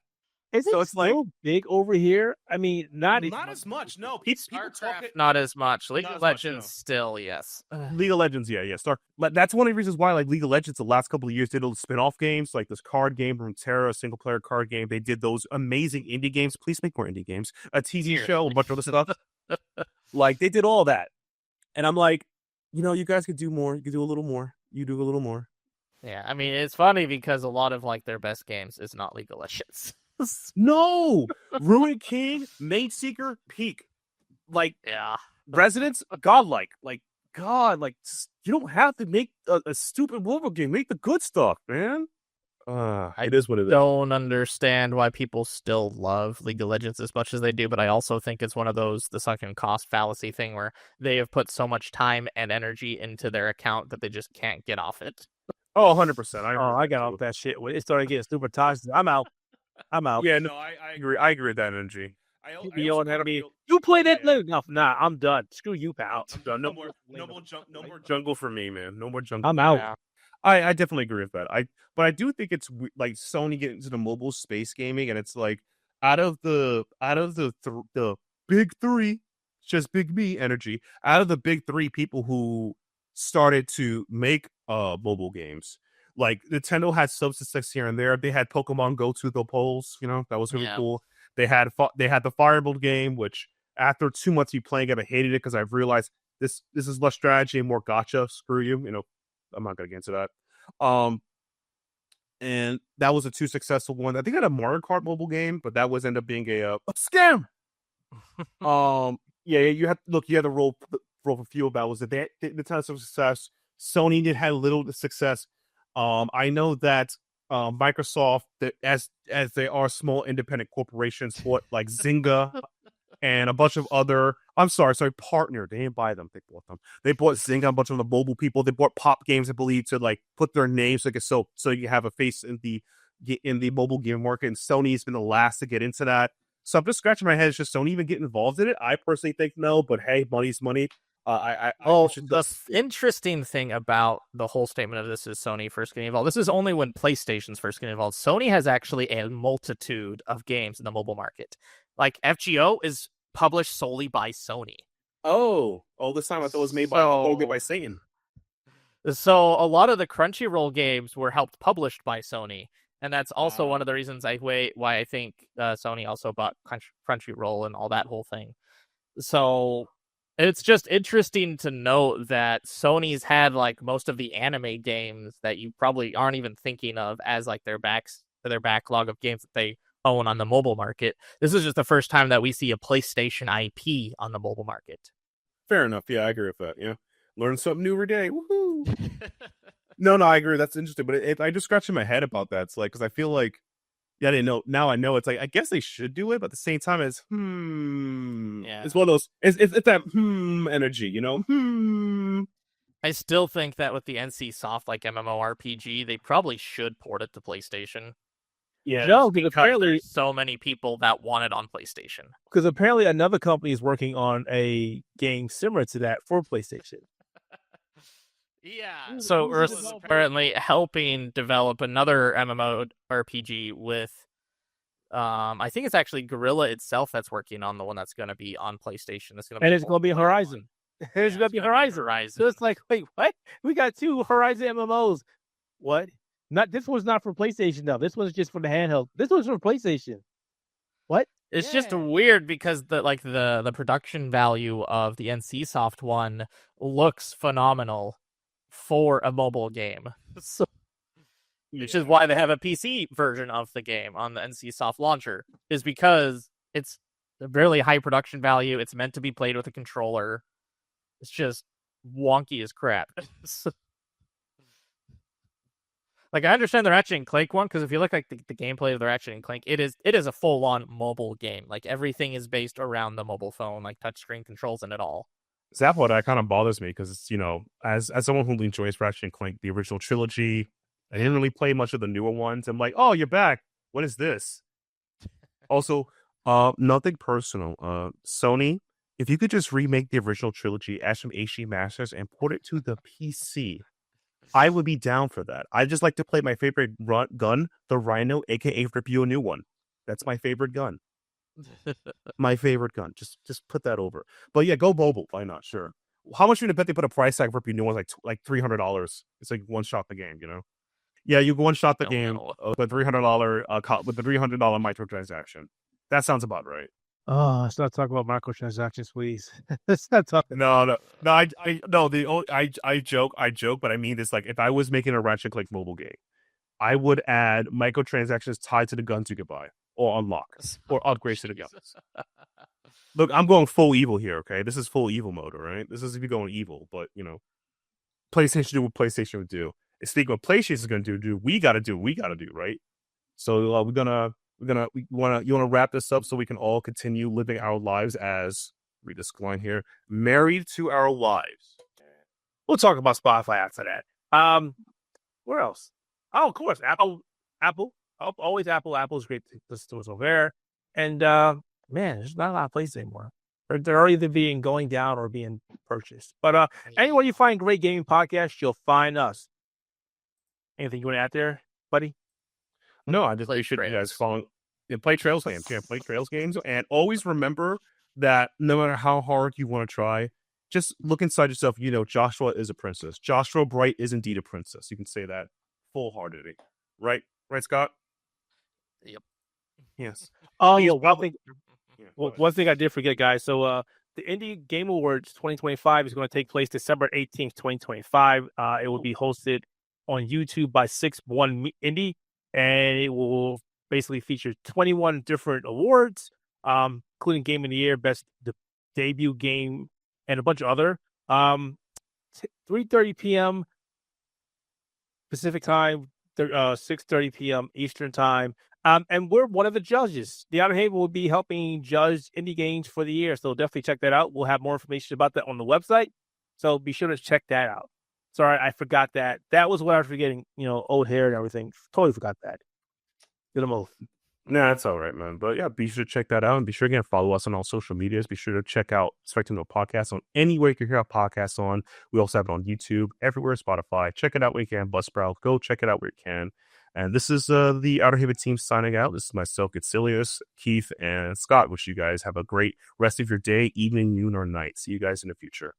Is it it's still big over here? I mean, not as much. No, people talk it. Not as much. League of Legends, still, yes. League of Legends, yeah. That's one of the reasons why, like, League of Legends, the last couple of years did those spin-off games, like this card game from Terra, a single-player card game. They did those amazing indie games. Please make more indie games. A TV show, a bunch of other stuff. Like, they did all that. And I'm like, you guys could do more. You could do a little more. You do a little more. Yeah, I mean, it's funny because a lot of like their best games is not League of Legends. No, Ruined King, Maid Seeker, peak. Like Yeah. Residence, godlike. Like God, like you don't have to make a stupid mobile game. Make the good stuff, man. It is what it is. Don't understand why people still love League of Legends as much as they do, but I also think it's one of the sunken cost fallacy thing where they have put so much time and energy into their account that they just can't get off it. Oh, 100%. I got off that shit when it started getting super toxic. I'm out. Yeah, no, I agree. I agree with that energy. You play that? No, nah, I'm done. Screw you, pal. I'm done. No more jungle for me, man. No more jungle. I'm out. Yeah. I definitely agree with that. But I do think it's like Sony getting into the mobile space gaming, and it's like out of the big three, it's just big me energy. Out of the big three people who started to make mobile games, like Nintendo had some success here and there. They had Pokemon Go to the polls, that was really cool. They had the Fire Emblem game, which after 2 months of playing it, I hated it because I've realized this is less strategy and more gotcha. Screw you, I'm not gonna get into that. And that was a 2 successful one. I think I had a Mario Kart mobile game, but that was end up being a scam. You had to roll for fuel. That was the time of success. Sony had little success. I know that Microsoft, as they are small independent corporations, bought like Zynga and a bunch of other. I'm sorry, partner. They didn't buy them. They bought them. They bought Zynga, a bunch of the mobile people. They bought Pop Games, I believe, to like put their names so you have a face in the mobile game market. And Sony's been the last to get into that. So I'm just scratching my head. It's just don't even get involved in it. I personally think no, but hey, money's money. The interesting thing about the whole statement of this is Sony first getting involved. This is only when PlayStation's first getting involved. Sony has actually a multitude of games in the mobile market. Like FGO is published solely by Sony. Oh, all this time I thought it was made by Satan. So a lot of the Crunchyroll games were helped published by Sony, and that's also one of the reasons why I think Sony also bought Crunchyroll and all that whole thing. So it's just interesting to note that Sony's had like most of the anime games that you probably aren't even thinking of as like their backlog of games that they own on the mobile market. This is just the first time that we see a PlayStation IP on the mobile market. Fair enough. Yeah, I agree with that. Yeah, learn something new every day. Woohoo! No, I agree. That's interesting. But I just scratching my head about that. It's like because I feel like I didn't know. Now I know. It's like I guess they should do it, but at the same time, it's Yeah. It's one of those. It's that energy, I still think that with the NC Soft like MMORPG, they probably should port it to PlayStation. Yeah, No, because apparently there's so many people that want it on PlayStation. Because apparently another company is working on a game similar to that for PlayStation. Yeah. So Earth is apparently helping develop another MMORPG with, I think it's actually Guerrilla itself that's working on the one that's going to be on PlayStation. It's going to be Horizon. It's going to be Horizon. So it's like, wait, what? We got 2 Horizon MMOs. What? This one's not for PlayStation though. This one's just for the handheld. This one's for PlayStation. What? It's just weird because the production value of the NCSoft one looks phenomenal for a mobile game. Which is why they have a PC version of the game on the NCSoft launcher, is because it's a really high production value. It's meant to be played with a controller. It's just wonky as crap. Like, I understand the Ratchet and Clank one, because if you look like the gameplay of the Ratchet and Clank, it is a full-on mobile game. Like, everything is based around the mobile phone, like touchscreen controls and it all. That's what kind of bothers me, because it's, as someone who enjoys Ratchet and Clank, the original trilogy, I didn't really play much of the newer ones. I'm like, oh, you're back. What is this? Also, nothing personal. Sony, if you could just remake the original trilogy, add some HD masters, and port it to the PC, I would be down for that. I just like to play my favorite gun, the Rhino, aka rip you a new one. That's my favorite gun. My favorite gun. Just put that over. But yeah, go mobile. Why not? Sure. How much are you gonna bet they put a price tag for rip you new ones like $300? It's like one shot the game, Yeah, you one shot the game with $300 with the $300 microtransaction. That sounds about right. Oh, let's not talk about microtransactions, please. Let's not talk. No. I joke, but I mean this. Like, if I was making a Ratchet & Clank mobile game, I would add microtransactions tied to the guns you could buy or unlock or upgrades to the gun. Look, I'm going full evil here. Okay, this is full evil mode. All right, this is if you're going evil, but PlayStation do what PlayStation would do. Speaking of PlayStation is going to do, we got to do, right? So you want to wrap this up so we can all continue living our lives as, read this line here, married to our lives. We'll talk about Spotify after that. Where else? Oh, of course, Apple. Always Apple. Apple's great to listen to us over there. And man, there's not a lot of places anymore. They're either being going down or being purchased. But anywhere you find great gaming podcasts, you'll find us. Anything you want to add there, buddy? No, I just appreciate you guys following. Play Trails games. Yeah, play Trails games. And always remember that no matter how hard you want to try, just look inside yourself. Joshua is a princess. Joshua Bright is indeed a princess. You can say that full-heartedly. Right, Scott? Yep. Yes. Oh, one thing I did forget, guys. So the Indie Game Awards 2025 is going to take place December 18th, 2025. It will be hosted on YouTube by 6-1 Indie, and it will basically feature 21 different awards, including Game of the Year, Best Debut Game, and a bunch of other. 3:30 p.m. Pacific Time, 6:30 p.m. Eastern Time. And we're one of the judges. The Outerhaven will be helping judge indie games for the year, so definitely check that out. We'll have more information about that on the website, so be sure to check that out. Sorry, I forgot that. That was what I was forgetting, old hair and everything. Totally forgot that. Get them off. Nah, that's all right, man. But yeah, be sure to check that out. And be sure again to follow us on all social medias. Be sure to check out Spectator Mode Podcast on anywhere you can hear our podcasts on. We also have it on YouTube, everywhere, Spotify. Check it out where you can. Buzzsprout. Go check it out where you can. And this is the Outerhaven team signing out. This is myself, Gitsilius, Keith, and Scott. Wish you guys have a great rest of your day, evening, noon, or night. See you guys in the future.